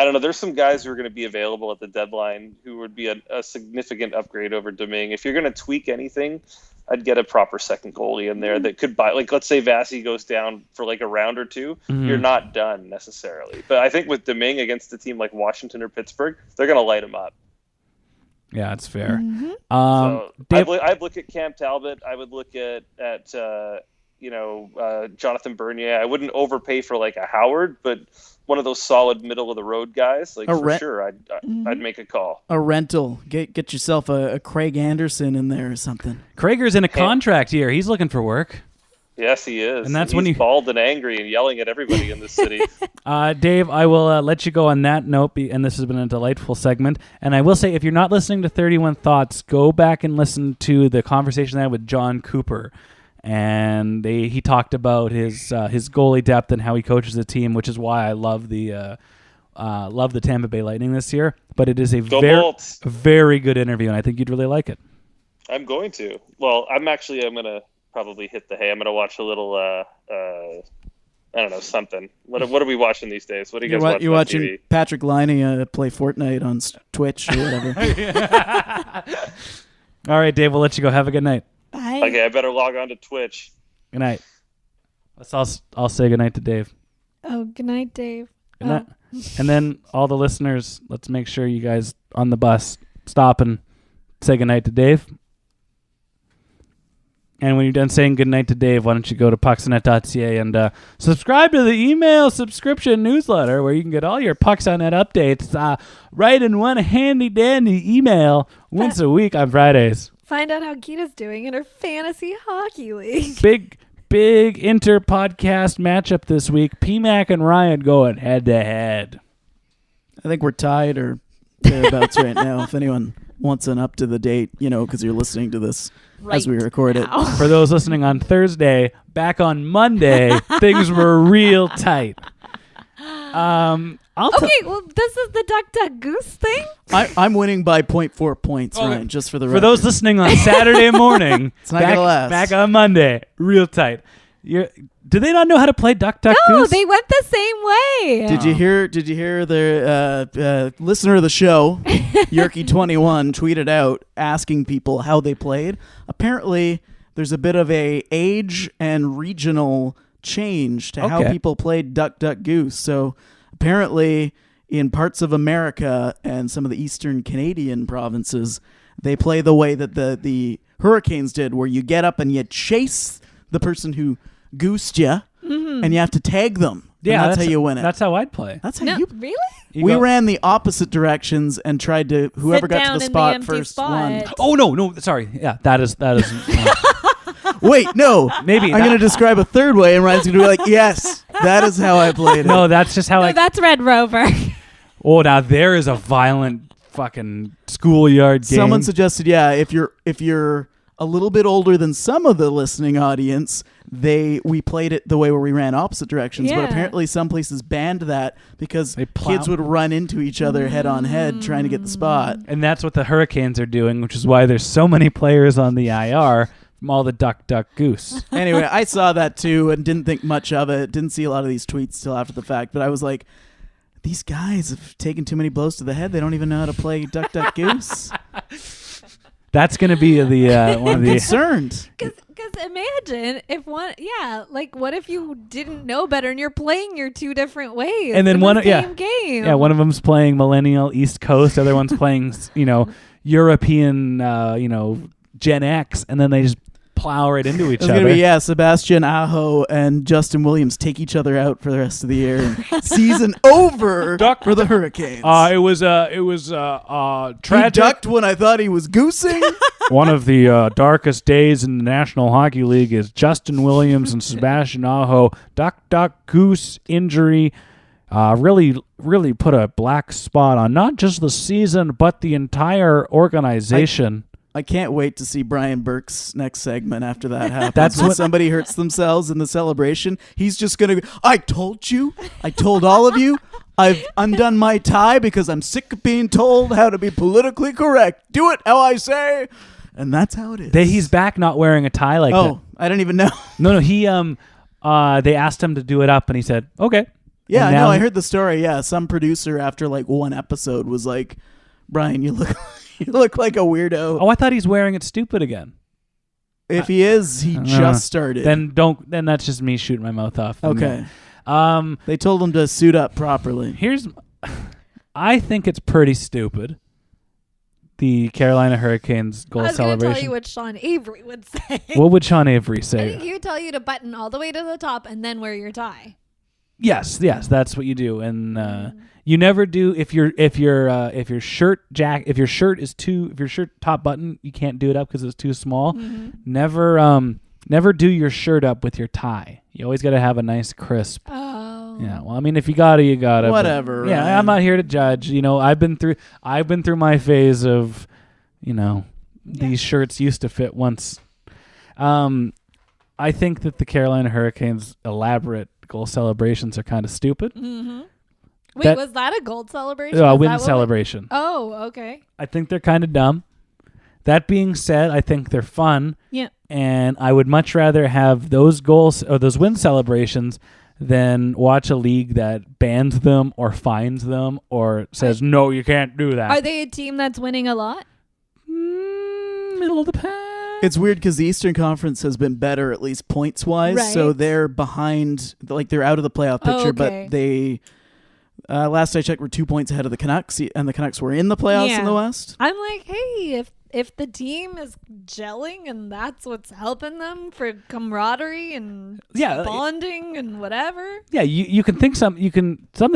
don't know. There's some guys who are going to be available at the deadline who would be a significant upgrade over Domingue. If you're going to tweak anything, I'd get a proper second goalie in there that could buy. Like, let's say Vasi goes down for like a round or two. You're not done necessarily. But I think with Domingue against a team like Washington or Pittsburgh, they're going to light him up. Yeah, it's fair. I'd look at Cam Talbot. I would look at Jonathan Bernier. I wouldn't overpay for like a Howard, but one of those solid middle of the road guys, like sure, I'd make a call. A rental. Get yourself a Craig Anderson in there or something. Krager's in a contract year. He's looking for work. Yes, he is. And that's he's when bald and angry and yelling at everybody in the city. Dave, I will let you go on that note, and this has been a delightful segment. And I will say, if you're not listening to 31 Thoughts, go back and listen to the conversation I had with John Cooper. And he talked about his goalie depth and how he coaches the team, which is why I love the Tampa Bay Lightning this year. But it is a very good interview, and I think you'd really like it. I'm going to. Well, I'm going to probably hit the hay. I'm going to watch a little, I don't know, something. What are we watching these days? What are you guys watching? You're on watching TV? Patrik Laine play Fortnite on Twitch or whatever. All right, Dave, we'll let you go. Have a good night. Bye. Okay, I better log on to Twitch. Good night. I'll say good night to Dave. Oh, good night, Dave. Good night. And then all the listeners, let's make sure you guys on the bus stop and say good night to Dave. And when you're done saying good night to Dave, why don't you go to pucksonet.ca and subscribe to the email subscription newsletter where you can get all your Pucks on Net updates right in one handy dandy email once a week on Fridays. Find out how Geeta's doing in her fantasy hockey league. Big inter-podcast matchup this week. PMAC and Ryan going head-to-head. I think we're tied or thereabouts right now. If anyone wants an up-to-the-date, because you're listening to this as we record it. For those listening on Thursday, back on Monday, things were real tight. Well, this is the Duck Duck Goose thing? I'm winning by 0.4 points, Ryan, just for the record. For those listening on Saturday morning, it's not gonna last. Back on Monday, real tight. Do they not know how to play Duck Duck Goose? No, they went the same way. Did you hear the listener of the show, Yerky21, tweeted out asking people how they played? Apparently, there's a bit of a age and regional change to how people played Duck Duck Goose. So apparently in parts of America and some of the eastern Canadian provinces, they play the way that the Hurricanes did, where you get up and you chase the person who goosed you, and you have to tag them. Yeah, that's how you win it. That's how I'd play. That's how you really? We ran the opposite directions and tried to whoever got to the spot first won. Oh no, sorry. Yeah, that is. Wait, no. Maybe I'm going to describe a third way, and Ryan's going to be like, "Yes, that is how I played it." No, that's just how that's Red Rover. Oh, now there is a violent fucking schoolyard game. Someone suggested, if you're a little bit older than some of the listening audience, we played it the way where we ran opposite directions. But apparently, some places banned that because kids would run into each other head on head trying to get the spot. And that's what the Hurricanes are doing, which is why there's so many players on the IR. From all the Duck Duck Goose. Anyway, I saw that too and didn't think much of it. Didn't see a lot of these tweets till after the fact. But I was like, these guys have taken too many blows to the head. They don't even know how to play Duck Duck Goose. That's going to be the one of the concerned. Because imagine if what if you didn't know better and you're playing your two different ways and then in the same game? Yeah, one of them's playing Millennial East Coast, the other one's playing European Gen X, and then they just plow right into each other. It's going to be, Sebastian Aho and Justin Williams take each other out for the rest of the year. And season over for the Hurricanes. It was tragic. He ducked when I thought he was goosing. One of the darkest days in the National Hockey League is Justin Williams and Sebastian Aho. Duck Goose injury really put a black spot on not just the season, but the entire organization. I can't wait to see Brian Burke's next segment after that happens. That's when what- somebody hurts themselves in the celebration. He's just going to, I told you. I told all of you. I've undone my tie because I'm sick of being told how to be politically correct. Do it how I say. And that's how it is. He's back not wearing a tie like that. Oh, I didn't even know. No, he they asked him to do it up and he said, "Okay." Yeah, I And now know. I heard the story. Yeah, some producer after like one episode was like, "Brian, you look like a weirdo." Oh, I thought he's wearing it stupid again. If he is, he just started. Then that's just me shooting my mouth off. Okay. No. They told him to suit up properly. I think it's pretty stupid. The Carolina Hurricanes goal I was going to celebration. tell you what Sean Avery would say. What would Sean Avery I say? think he would tell you to button all the way to the top and then wear your tie. Yes, that's what you do, and you never do if your shirt top button, you can't do it up because it's too small. Mm-hmm. Never do your shirt up with your tie. You always got to have a nice crisp. Oh. Yeah, well, I mean, if you gotta, you gotta. Whatever. But, yeah, Ryan. I'm not here to judge. I've been through my phase of, these shirts used to fit once. I think that the Carolina Hurricanes' elaborate goal celebrations are kind of stupid. Mm-hmm. Wait, was that a gold celebration? A Is win that what celebration. Oh, okay. I think they're kind of dumb. That being said, I think they're fun. Yeah. And I would much rather have those goals or those win celebrations than watch a league that bans them or fines them or says, no, you can't do that. Are they a team that's winning a lot? Middle of the pack. It's weird because the Eastern Conference has been better, at least points-wise. Right. So they're behind, like they're out of the playoff picture, okay. but they, last I checked, were 2 points ahead of the Canucks, and the Canucks were in the playoffs in the West. I'm like, hey, if the team is gelling and that's what's helping them for camaraderie and bonding and whatever. Yeah, you can think something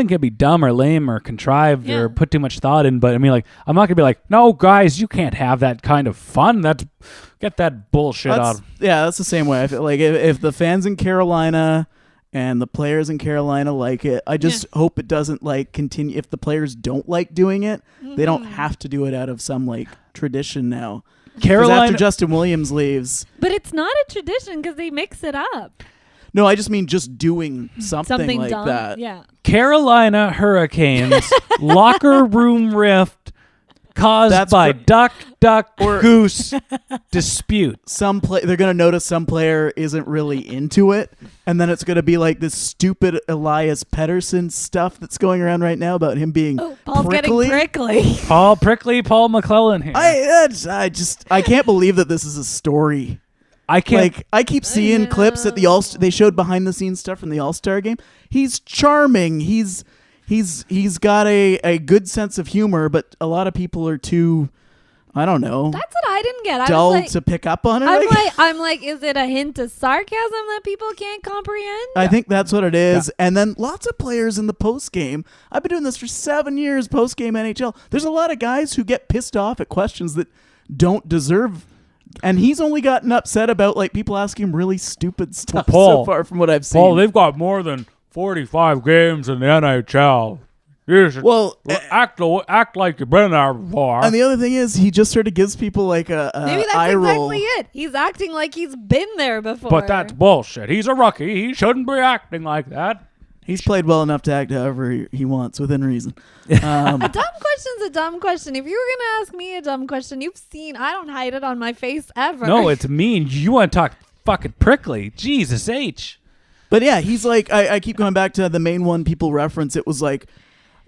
can be dumb or lame or contrived or put too much thought in, but I mean, like, I'm not gonna be like, no, guys, you can't have that kind of fun. Get that bullshit out. Yeah, that's the same way. I feel like if the fans in Carolina and the players in Carolina like it, I just hope it doesn't like continue. If the players don't like doing it, they don't have to do it out of some like tradition now. Carolina, after Justin Williams leaves. But it's not a tradition because they mix it up. No, I just mean just doing something like dumb. that. Yeah. Carolina Hurricanes locker room rift caused by duck goose dispute. They're gonna notice some player isn't really into it, and then it's gonna be like this stupid Elias Pettersson stuff that's going around right now about him being Paul's prickly. getting prickly. Paul McClellan here. I can't believe that this is a story. I keep seeing clips at the they showed behind the scenes stuff from the All-Star game. He's charming. He's got a good sense of humor, but a lot of people are too, I don't know. That's what I didn't get. Dull I was like, to pick up on it. I'm like, is it a hint of sarcasm that people can't comprehend? I think that's what it is. Yeah. And then lots of players in the post game. I've been doing this for 7 years, post game NHL. There's a lot of guys who get pissed off at questions that don't deserve. And he's only gotten upset about like people asking him really stupid stuff so far from what I've seen. Paul, they've got more than 45 games in the NHL. You should act like you've been there before. And the other thing is, he just sort of gives people like a maybe that's eye roll. exactly it. He's acting like he's been there before. But that's bullshit. He's a rookie. He shouldn't be acting like that. He's played well enough to act however he wants within reason. A dumb question's a dumb question. If you were going to ask me a dumb question, I don't hide it on my face ever. No, it's mean. You want to talk fucking prickly. Jesus H. But yeah, he's like, I keep going back to the main one people reference. It was like,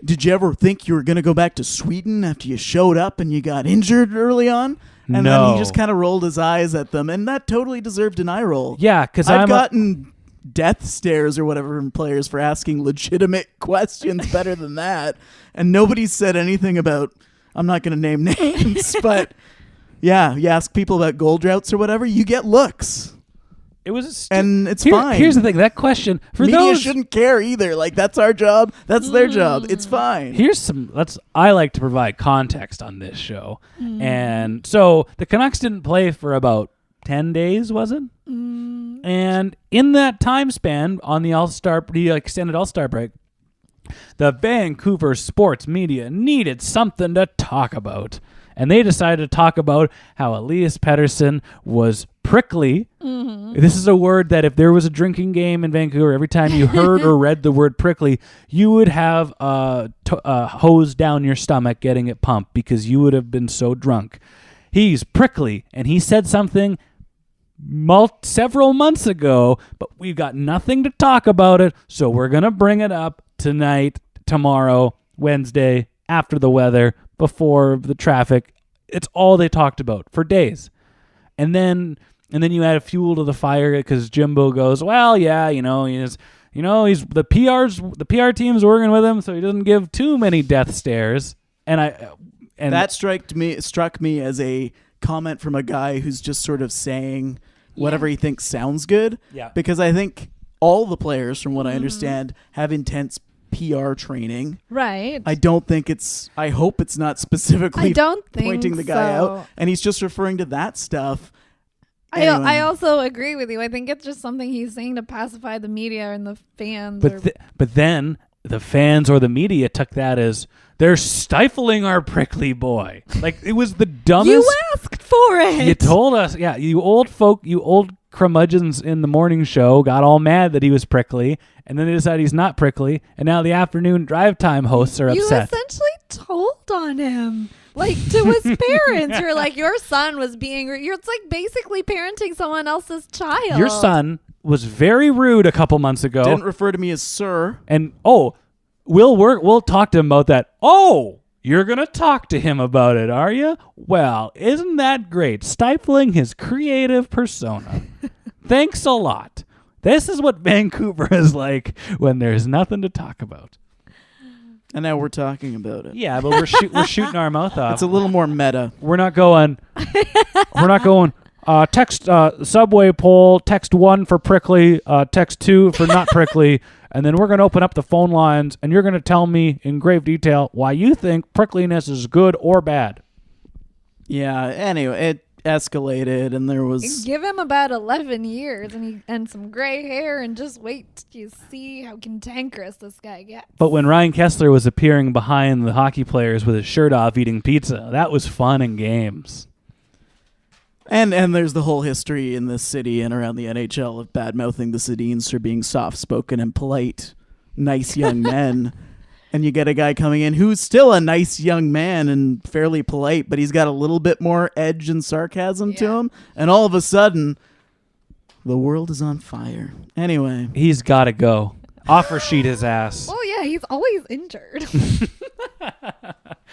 did you ever think you were going to go back to Sweden after you showed up and you got injured early on? And then he just kind of rolled his eyes at them, and that totally deserved an eye roll. Yeah, because I've gotten death stares or whatever from players for asking legitimate questions better than that, and nobody said anything about, I'm not going to name names, but yeah, you ask people about goal droughts or whatever, you get looks. It was and it's fine. Here's the thing: that question for media those shouldn't care either. Like that's our job. That's their job. It's fine. I like to provide context on this show, and so the Canucks didn't play for about 10 days, was it? And in that time span, on the extended All-Star break, the Vancouver sports media needed something to talk about. And they decided to talk about how Elias Pettersson was prickly. Mm-hmm. This is a word that if there was a drinking game in Vancouver, every time you heard or read the word prickly, you would have a hose down your stomach getting it pumped because you would have been so drunk. He's prickly, and he said something several months ago, but we've got nothing to talk about it, so we're going to bring it up tonight, tomorrow, Wednesday, after the weather, before the traffic. It's all they talked about for days. And then you add fuel to the fire because Jimbo goes, well, yeah, he's the PR team's working with him, so he doesn't give too many death stares. And that struck me as a comment from a guy who's just sort of saying whatever he thinks sounds good. Yeah. Because I think all the players, from what I understand, have intense PR training. Right. I hope it's not specifically pointing the guy so. out. And he's just referring to that stuff. I also agree with you. I think it's just something he's saying to pacify the media and the fans. But then the fans or the media took that as they're stifling our prickly boy. Like, it was the dumbest. You asked for it. You told us. Yeah, you old curmudgeons in the morning show got all mad that he was prickly, and then they decided he's not prickly, and now the afternoon drive time hosts are upset. You essentially told on him. Like, to his parents. You're like, your son was it's like basically parenting someone else's child. Your son was very rude a couple months ago. Didn't refer to me as sir. And, we'll talk to him about that. Oh, you're going to talk to him about it, are you? Well, isn't that great? Stifling his creative persona. Thanks a lot. This is what Vancouver is like when there's nothing to talk about. And now we're talking about it. Yeah, but we're shooting our mouth off. It's a little more meta. We're not going. Text subway poll. Text 1 for prickly. Text 2 for not prickly. And then we're going to open up the phone lines, and you're going to tell me in grave detail why you think prickliness is good or bad. Yeah. Anyway, it escalated, and there was. Give him about 11 years and some gray hair, and just wait till you see how cantankerous this guy gets. But when Ryan Kessler was appearing behind the hockey players with his shirt off eating pizza, that was fun and games. And there's the whole history in this city and around the NHL of bad-mouthing the Sedins for being soft-spoken and polite, nice young men. And you get a guy coming in who's still a nice young man and fairly polite, but he's got a little bit more edge and sarcasm to him. And all of a sudden, the world is on fire. Anyway. He's got to go. Offer sheet his ass. Oh, yeah, he's always injured.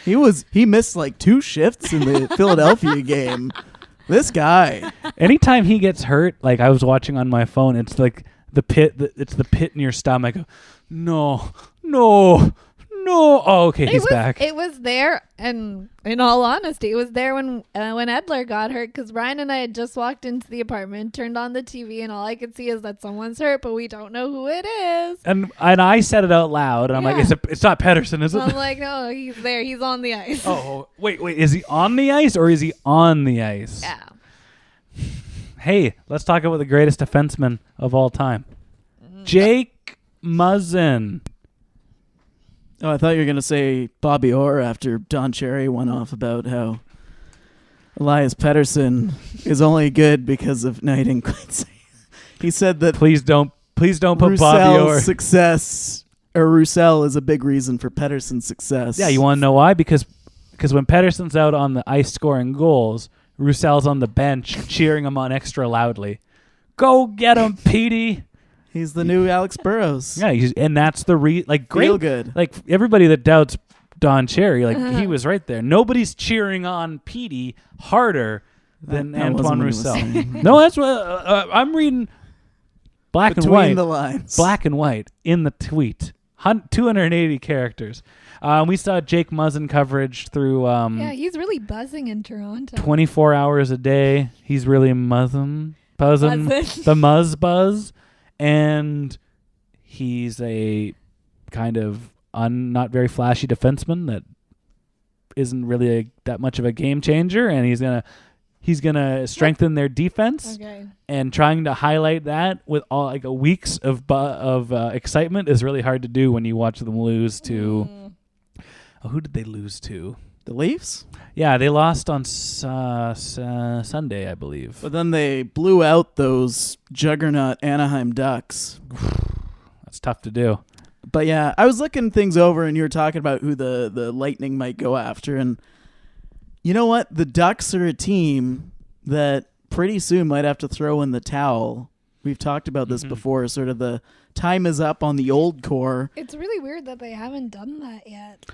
He missed like 2 shifts in the Philadelphia game. This guy. Anytime he gets hurt, like I was watching on my phone, it's like the pit in your stomach. No. Oh, okay, he's back. It was there, and in all honesty, it was there when Edler got hurt, because Ryan and I had just walked into the apartment, turned on the TV, and all I could see is that someone's hurt, but we don't know who it is. And I said it out loud, and I'm like, it's not Pettersson, is it? I'm like, no, he's there. He's on the ice. Oh, wait, is he on the ice or is he on the ice? Yeah. Hey, let's talk about the greatest defenseman of all time. Jake Muzzin. Oh, I thought you were going to say Bobby Orr after Don Cherry went off about how Elias Pettersson is only good because of... No, he didn't quite say. He said that... Please don't put Roussel's Bobby Orr... success, or Roussel is a big reason for Pettersson's success. Yeah, you want to know why? Because when Pettersson's out on the ice scoring goals, Roussel's on the bench cheering him on extra loudly. Go get him, Petey! He's the new Alex Burrows. Yeah, and that's the great. Feel good. Like everybody that doubts Don Cherry, he was right there. Nobody's cheering on Petey harder than Antoine Roussel. No, that's what I'm reading. Black and white. Between the lines. Black and white in the tweet. 280 characters. We saw Jake Muzzin coverage through. Yeah, he's really buzzing in Toronto. 24 hours a day. He's really buzzing. The Muzz buzz. And he's a kind of not very flashy defenseman that isn't really that much of a game changer, and he's gonna strengthen their defense. Okay. And trying to highlight that with all weeks of excitement is really hard to do when you watch them lose to. Oh, who did they lose to? The Leafs? Yeah, they lost on Sunday, I believe. But then they blew out those juggernaut Anaheim Ducks. That's tough to do. But yeah, I was looking things over, and you were talking about who the Lightning might go after. And you know what? The Ducks are a team that pretty soon might have to throw in the towel. We've talked about this before, sort of the time is up on the old core. It's really weird that they haven't done that yet.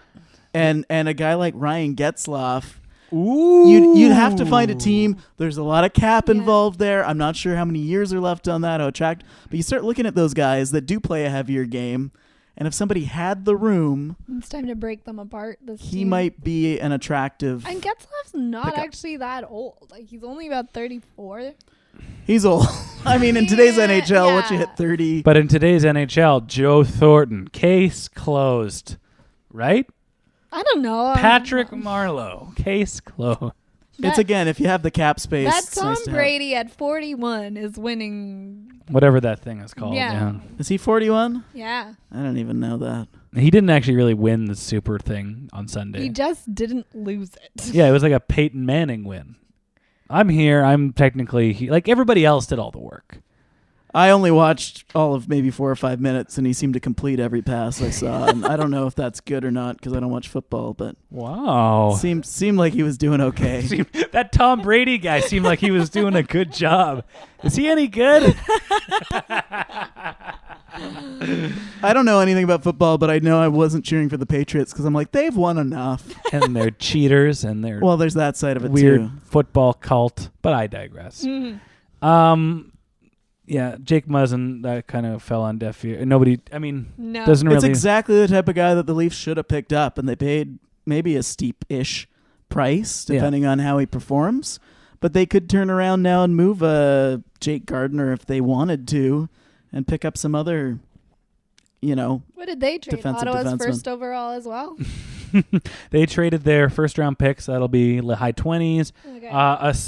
And a guy like Ryan Getzlaf, you'd have to find a team. There's a lot of cap involved there. I'm not sure how many years are left on that, but you start looking at those guys that do play a heavier game, and if somebody had the room, it's time to break them apart. He might be an attractive. And Getzlaf's not actually that old. Like, he's only about 34. He's old. I mean, in today's NHL, once you hit 30. But in today's NHL, Joe Thornton, case closed, right? I don't know. Patrick Marleau, case closed. It's again, if you have the cap space. That Tom Brady at 41 is winning. Whatever that thing is called. Yeah. Is he 41? Yeah. I don't even know that. He didn't actually really win the super thing on Sunday. He just didn't lose it. Yeah, it was like a Peyton Manning win. I'm here. I'm technically like everybody else did all the work. I only watched all of maybe 4 or 5 minutes, and he seemed to complete every pass I saw. And I don't know if that's good or not because I don't watch football. But wow, seemed like he was doing okay. That Tom Brady guy seemed like he was doing a good job. Is he any good? I don't know anything about football, but I know I wasn't cheering for the Patriots because I'm like, they've won enough. And they're cheaters, and they're there's that side of it weird too. Football cult. But I digress. Mm-hmm. Yeah, Jake Muzzin, that kind of fell on deaf ear. Nobody, No. doesn't really. It's exactly the type of guy that the Leafs should have picked up, and they paid maybe a steep-ish price, depending on how he performs. But they could turn around now and move Jake Gardiner if they wanted to, and pick up some other, What did they trade? Ottawa's defenseman. first overall as well? They traded their first-round picks. That'll be high 20s. Okay.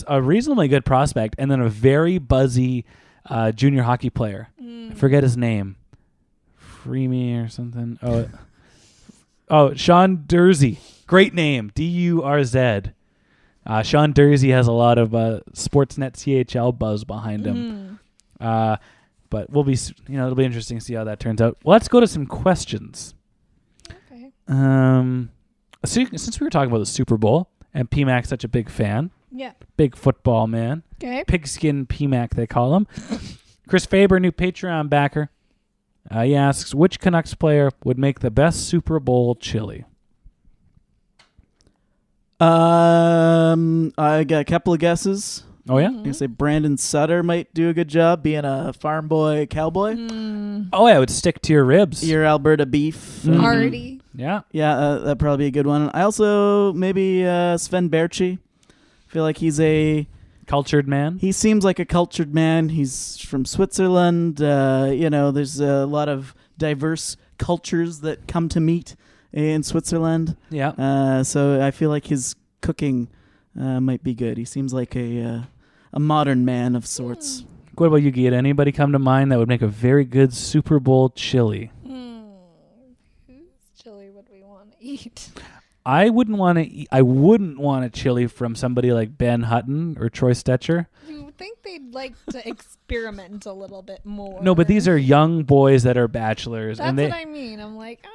A reasonably good prospect, and then a very buzzy junior hockey player. I forget his name. Freemy or something. Oh, Sean Dursey. Great name. Durz. Sean Dursey has a lot of Sportsnet CHL buzz behind him. But we'll be, it'll be interesting to see how that turns out. Let's go to some questions. Okay. Since we were talking about the Super Bowl and PMAC's such a big fan. Yeah. Big football man. Okay. Pigskin PMAC, they call him. Chris Faber, new Patreon backer. He asks, which Canucks player would make the best Super Bowl chili? I got a couple of guesses. Oh, yeah? I'm going to say Brandon Sutter might do a good job being a farm boy cowboy. Oh, yeah, it would stick to your ribs. Your Alberta beef. Hardy. Yeah. Yeah, that'd probably be a good one. I also, maybe Sven Berchi. I feel like he's a... Cultured man? He seems like a cultured man. He's from Switzerland. There's a lot of diverse cultures that come to meet in Switzerland. Yeah. So I feel like his cooking might be good. He seems like a modern man of sorts. What about you, Geeta? Anybody come to mind that would make a very good Super Bowl chili? Whose chili would we want to eat? I wouldn't want a chili from somebody like Ben Hutton or Troy Stetcher. You think they'd like to experiment a little bit more? No, but these are young boys that are bachelors. That's and they, what I mean. I'm like,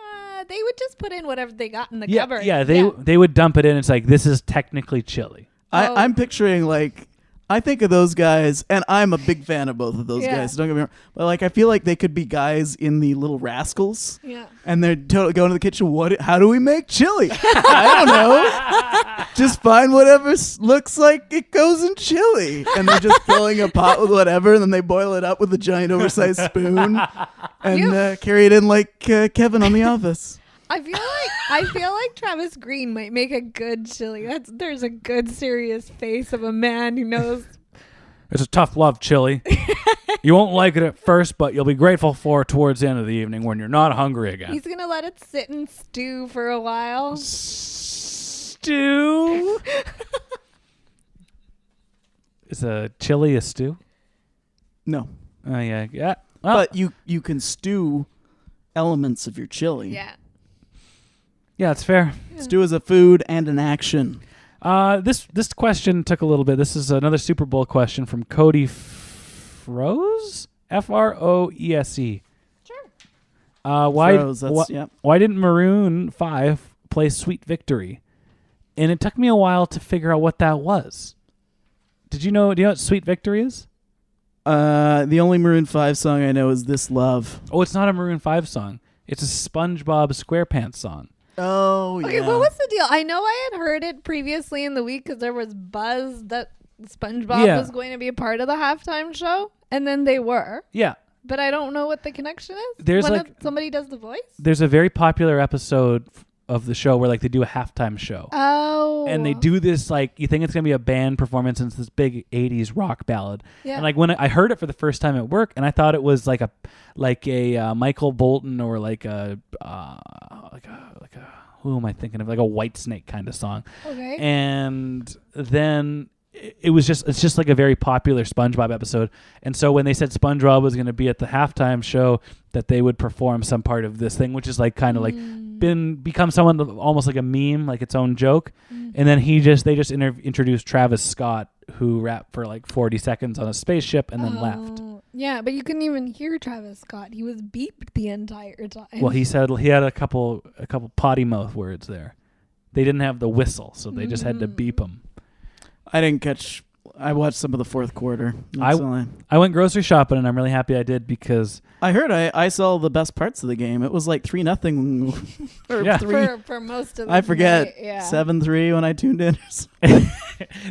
they would just put in whatever they got in the yeah, cupboard. Yeah, they would dump it in. It's like, this is technically chili. I'm picturing I think of those guys, and I'm a big fan of both of those guys. Don't get me wrong, but I feel like they could be guys in the Little Rascals. Yeah. And they're totally going to the kitchen. How do we make chili? I don't know. Just find whatever looks like it goes in chili, and they're just filling a pot with whatever, and then they boil it up with a giant oversized spoon, and carry it in like Kevin on The Office. I feel like Travis Green might make a good chili. There's a good serious face of a man who knows. It's a tough love chili. You won't like it at first, but you'll be grateful for it towards the end of the evening when you're not hungry again. He's gonna let it sit and stew for a while. Stew? Is a chili a stew? No. Oh, yeah. Well, but you can stew elements of your chili. Yeah. Yeah, it's fair. Stew is a food and an action. This question took a little bit. This is another Super Bowl question from Cody Froese? Froese. Sure. Why didn't Maroon 5 play Sweet Victory? And it took me a while to figure out what that was. Do you know what Sweet Victory is? The only Maroon 5 song I know is This Love. Oh, it's not a Maroon 5 song. It's a SpongeBob SquarePants song. Oh, yeah. Okay, what was the deal? I know I had heard it previously in the week because there was buzz that SpongeBob was going to be a part of the halftime show, and then they were. Yeah. But I don't know what the connection is. There's when somebody does the voice? There's a very popular episode of the show where they do a halftime show. Oh. And they do this you think it's going to be a band performance and it's this big 80s rock ballad. Yeah. And when I heard it for the first time at work and I thought it was like a Michael Bolton or who am I thinking of? Like a Whitesnake kind of song. Okay. And then it's just like a very popular SpongeBob episode. And so when they said SpongeBob was going to be at the halftime show, that they would perform some part of this thing, which is become someone almost like a meme, like its own joke. And then they just introduced Travis Scott, who rapped for 40 seconds on a spaceship and then left. Yeah, but you couldn't even hear Travis Scott. He was beeped the entire time. Well, he said he had a couple potty mouth words there. They didn't have the whistle, so they just had to beep him. I watched some of the fourth quarter. I went grocery shopping, and I'm really happy I did because I heard I saw the best parts of the game. It was 3-0. For most of the I forget. night, yeah. 7-3 when I tuned in.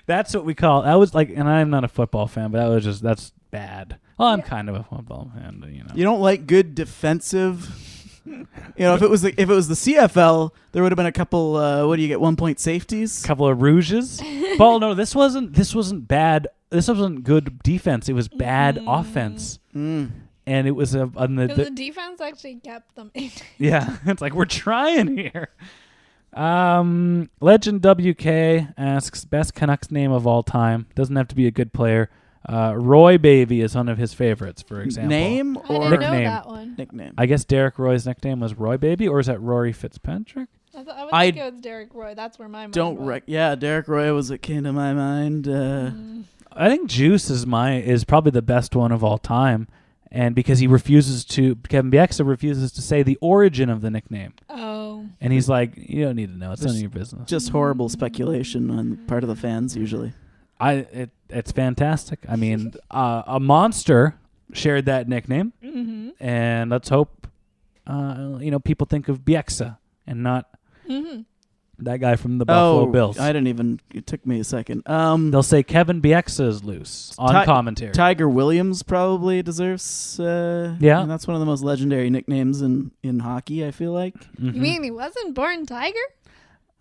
That's what we call. I was and I'm not a football fan, but that's bad. Well, I'm kind of a football fan, but You don't like good defensive. If it was the CFL, there would have been a couple. What do you get? 1 point safeties. Couple of rouges. Paul, no, this wasn't bad. This wasn't good defense. It was bad offense. And it was the defense actually kept them in. Yeah, it's we're trying here. Legend WK asks best Canucks name of all time. Doesn't have to be a good player. Roy Baby is one of his favorites, for example. Name or I didn't know that one. Nickname? I guess Derek Roy's nickname was Roy Baby, or is that Rory Fitzpatrick? I would think it was Derek Roy. That's where my mind went. Yeah, Derek Roy was what came to my mind. I think Juice is probably the best one of all time, and because Kevin Bieksa refuses to say the origin of the nickname. Oh. And he's like, you don't need to know. It's none of your business. Just horrible speculation on the part of the fans usually. It's fantastic. I mean, a monster shared that nickname, and let's hope people think of Bieksa and not that guy from the Buffalo Bills. It took me a second. They'll say Kevin Bieksa is loose on commentary. Tiger Williams probably deserves. Yeah, that's one of the most legendary nicknames in hockey. I feel like. You mean he wasn't born Tiger?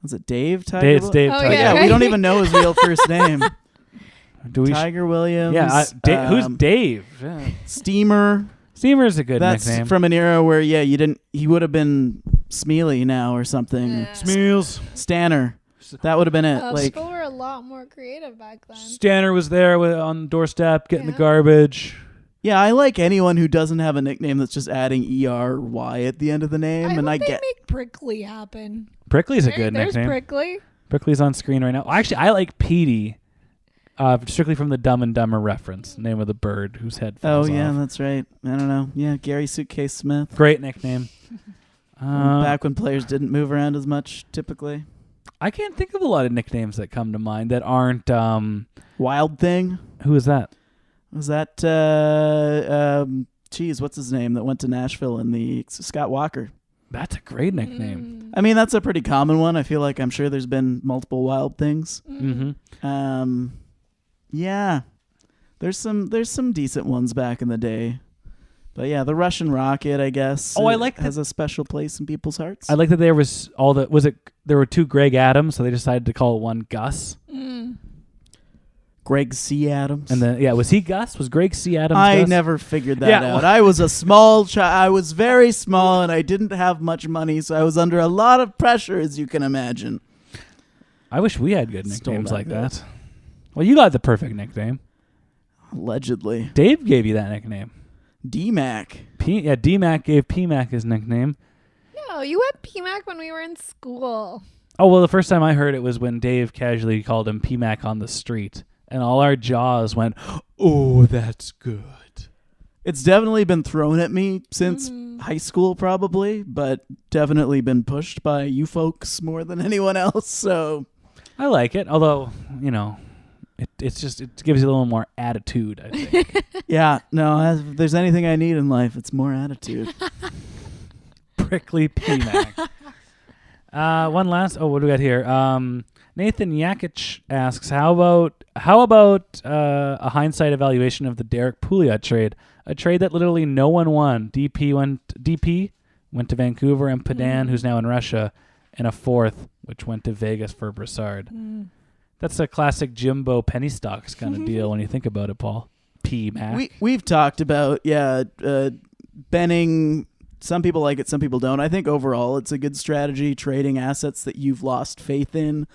Was it Dave Tiger? It's Dave Tiger. Yeah, we don't even know his real first name. Tiger Williams. Yeah, who's Dave? Yeah. Steamer. Steamer's a good nickname. That's from an era where he would have been Smealy now or something. Yeah. Smeals. Stanner. That would have been it. People were a lot more creative back then. Stanner was there on the doorstep getting the garbage. Yeah, I like anyone who doesn't have a nickname that's just adding ER or Y at the end of the name. I make Prickly happen. Prickly's a good nickname. There's Prickly. Prickly's on screen right now. Actually, I like Petey. Strictly from the Dumb and Dumber reference, name of the bird whose head falls off. Oh, yeah, that's right. I don't know. Yeah, Gary Suitcase Smith. Great nickname. Back when players didn't move around as much, typically. I can't think of a lot of nicknames that come to mind that aren't... Wild Thing. Who is that? Was that... what's his name that went to Nashville in the... Scott Walker. That's a great nickname. I mean, that's a pretty common one. I feel like I'm sure there's been multiple Wild Things. Yeah, there's some decent ones back in the day, but yeah, the Russian Rocket, I guess. I like has a special place in people's hearts. I like that there was there were two Greg Adams, so they decided to call one Gus. Greg C. Adams, and then was he Gus? Was Greg C. Adams? I Gus? never figured that out. I was a small child. I was very small, and I didn't have much money, so I was under a lot of pressure, as you can imagine. I wish we had good nicknames like that. Well, you got the perfect nickname. Allegedly. Dave gave you that nickname. D-Mac. D-Mac gave P-Mac his nickname. No, Oh, you had PMAC when we were in school. Oh, well, the first time I heard it was when Dave casually called him PMAC on the street. And all our jaws went, oh, that's good. It's definitely been thrown at me since high school, probably, but definitely been pushed by you folks more than anyone else. So I like it, although it gives you a little more attitude, I think. Yeah, no, if there's anything I need in life, it's more attitude. Prickly PMAC. One last. Oh, what do we got here? Nathan Yakic asks, how about a hindsight evaluation of the Derek Pouliot trade? A trade that literally no one won. DP went to Vancouver, and Padan, who's now in Russia, and a fourth, which went to Vegas for Brassard. That's a classic Jimbo penny stocks kind of deal when you think about it, Paul. PMAC. We've talked about, Benning. Some people like it, some people don't. I think overall it's a good strategy, trading assets that you've lost faith in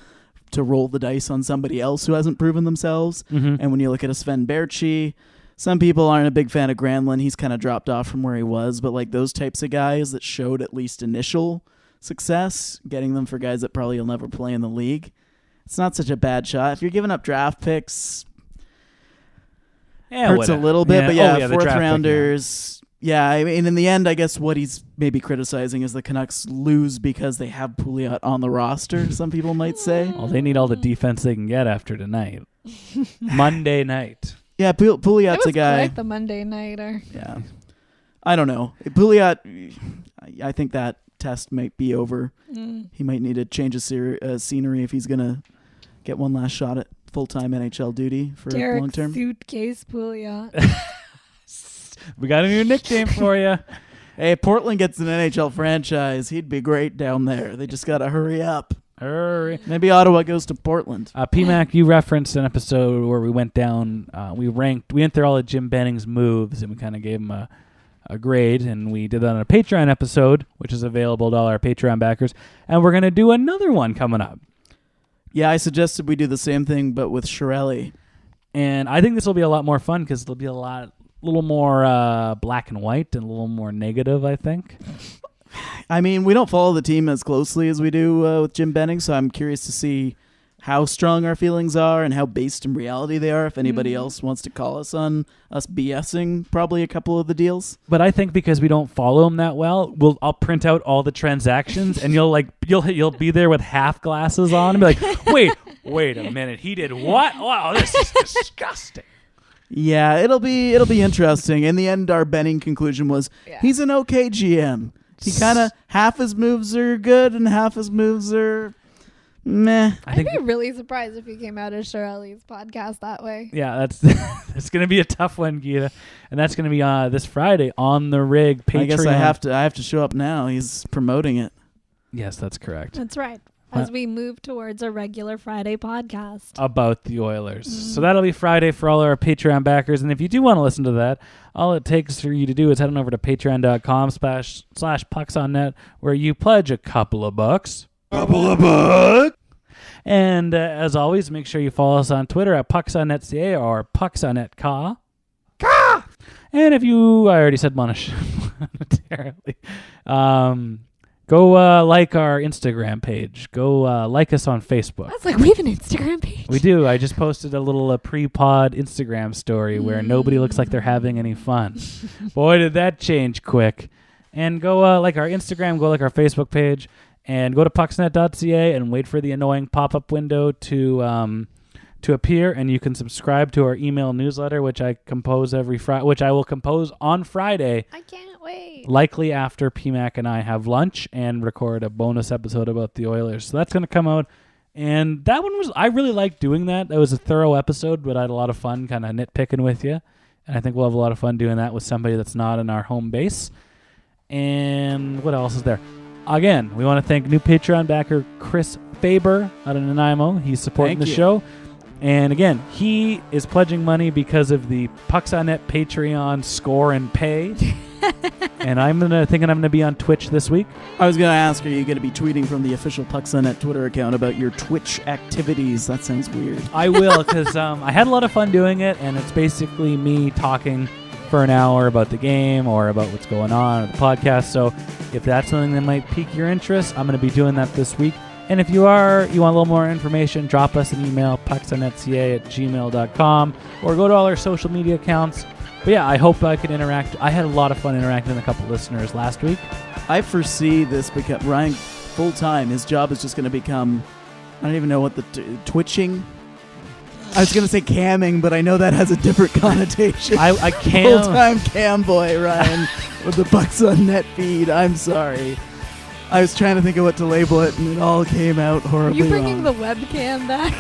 to roll the dice on somebody else who hasn't proven themselves. And when you look at a Sven Berchi, some people aren't a big fan of Granlund. He's kind of dropped off from where he was. But like those types of guys that showed at least initial success, getting them for guys that probably will never play in the league, it's not such a bad shot. If you're giving up draft picks, hurts a little bit. But fourth rounders. Yeah, I mean, in the end, I guess what he's maybe criticizing is the Canucks lose because they have Pouliot on the roster, some people might say. Well, they need all the defense they can get after tonight. Monday night. Yeah, Pouliot's a guy. Quite the Monday nighter. Yeah. I don't know. Pouliot, I think that test might be over. He might need to change his scenery if he's going to get one last shot at full-time NHL duty for long-term. Suitcase Pouliot. We got a new nickname for you. Hey, Portland gets an NHL franchise. He'd be great down there. They just got to hurry up. Hurry. Maybe Ottawa goes to Portland. PMAC, you referenced an episode where we went down, we went through all of Jim Benning's moves, and we kind of gave him a grade, and we did that on a Patreon episode, which is available to all our Patreon backers, and we're going to do another one coming up. Yeah, I suggested we do the same thing, but with Chiarelli. And I think this will be a lot more fun because it'll be a little more black and white and a little more negative, I think. I mean, we don't follow the team as closely as we do with Jim Benning, so I'm curious to see how strong our feelings are and how based in reality they are. If anybody else wants to call us on us BSing probably a couple of the deals. But I think because we don't follow him that well, I'll print out all the transactions and you'll be there with half glasses on and be like, wait a minute, he did what? Wow, this is disgusting. Yeah, it'll be interesting. In the end, our Benning conclusion was he's an okay GM. He kind of half his moves are good and half his moves are meh. I'd be really surprised if he came out of Chiarelli's podcast that way. Yeah, that's going to be a tough one, Geeta, and that's going to be this Friday on the Rig Patreon. I guess I have to show up now. He's promoting it. Yes, that's correct. That's right. As we move towards a regular Friday podcast about the Oilers. So that'll be Friday for all our Patreon backers. And if you do want to listen to that, all it takes for you to do is head on over to patreon.com/pucksonnet, where you pledge a couple of bucks. And as always, make sure you follow us on Twitter at pucksonnetca or pucksonnetca. And if you, I already said monetarily, go like our Instagram page. Go like us on Facebook. That's like we have an Instagram page. We do. I just posted a little pre-pod Instagram story where nobody looks like they're having any fun. Boy, did that change quick. And go like our Instagram, go like our Facebook page, and go to pucksnet.ca and wait for the annoying pop-up window to appear, and you can subscribe to our email newsletter, which I compose every Friday, which I will compose on Friday. I can't wait. Likely after PMAC and I have lunch and record a bonus episode about the Oilers. So that's going to come out. And that one I really liked doing that. That was a thorough episode, but I had a lot of fun kind of nitpicking with you. And I think we'll have a lot of fun doing that with somebody that's not in our home base. And what else is there? Again, we want to thank new Patreon backer Chris Faber out of Nanaimo. He's supporting the show. And again, he is pledging money because of the Pucks on Net Patreon score and pay. And I'm thinking I'm going to be on Twitch this week. I was going to ask, are you going to be tweeting from the official Pucks on Net Twitter account about your Twitch activities? That sounds weird. I will, because I had a lot of fun doing it, and it's basically me talking for an hour about the game or about what's going on or the podcast. So if that's something that might pique your interest, I'm going to be doing that this week. And if you want a little more information, drop us an email, pucksonetca@gmail.com, or go to all our social media accounts. But yeah, I hope I can interact. I had a lot of fun interacting with a couple listeners last week. I foresee this become Ryan full time. His job is just going to become, I don't even know what the twitching. I was going to say camming, but I know that has a different connotation. I cam. Full-time cam boy, Ryan, with the Bucks on Net feed. I'm sorry. I was trying to think of what to label it, and it all came out horribly Are you bringing wrong. the webcam back?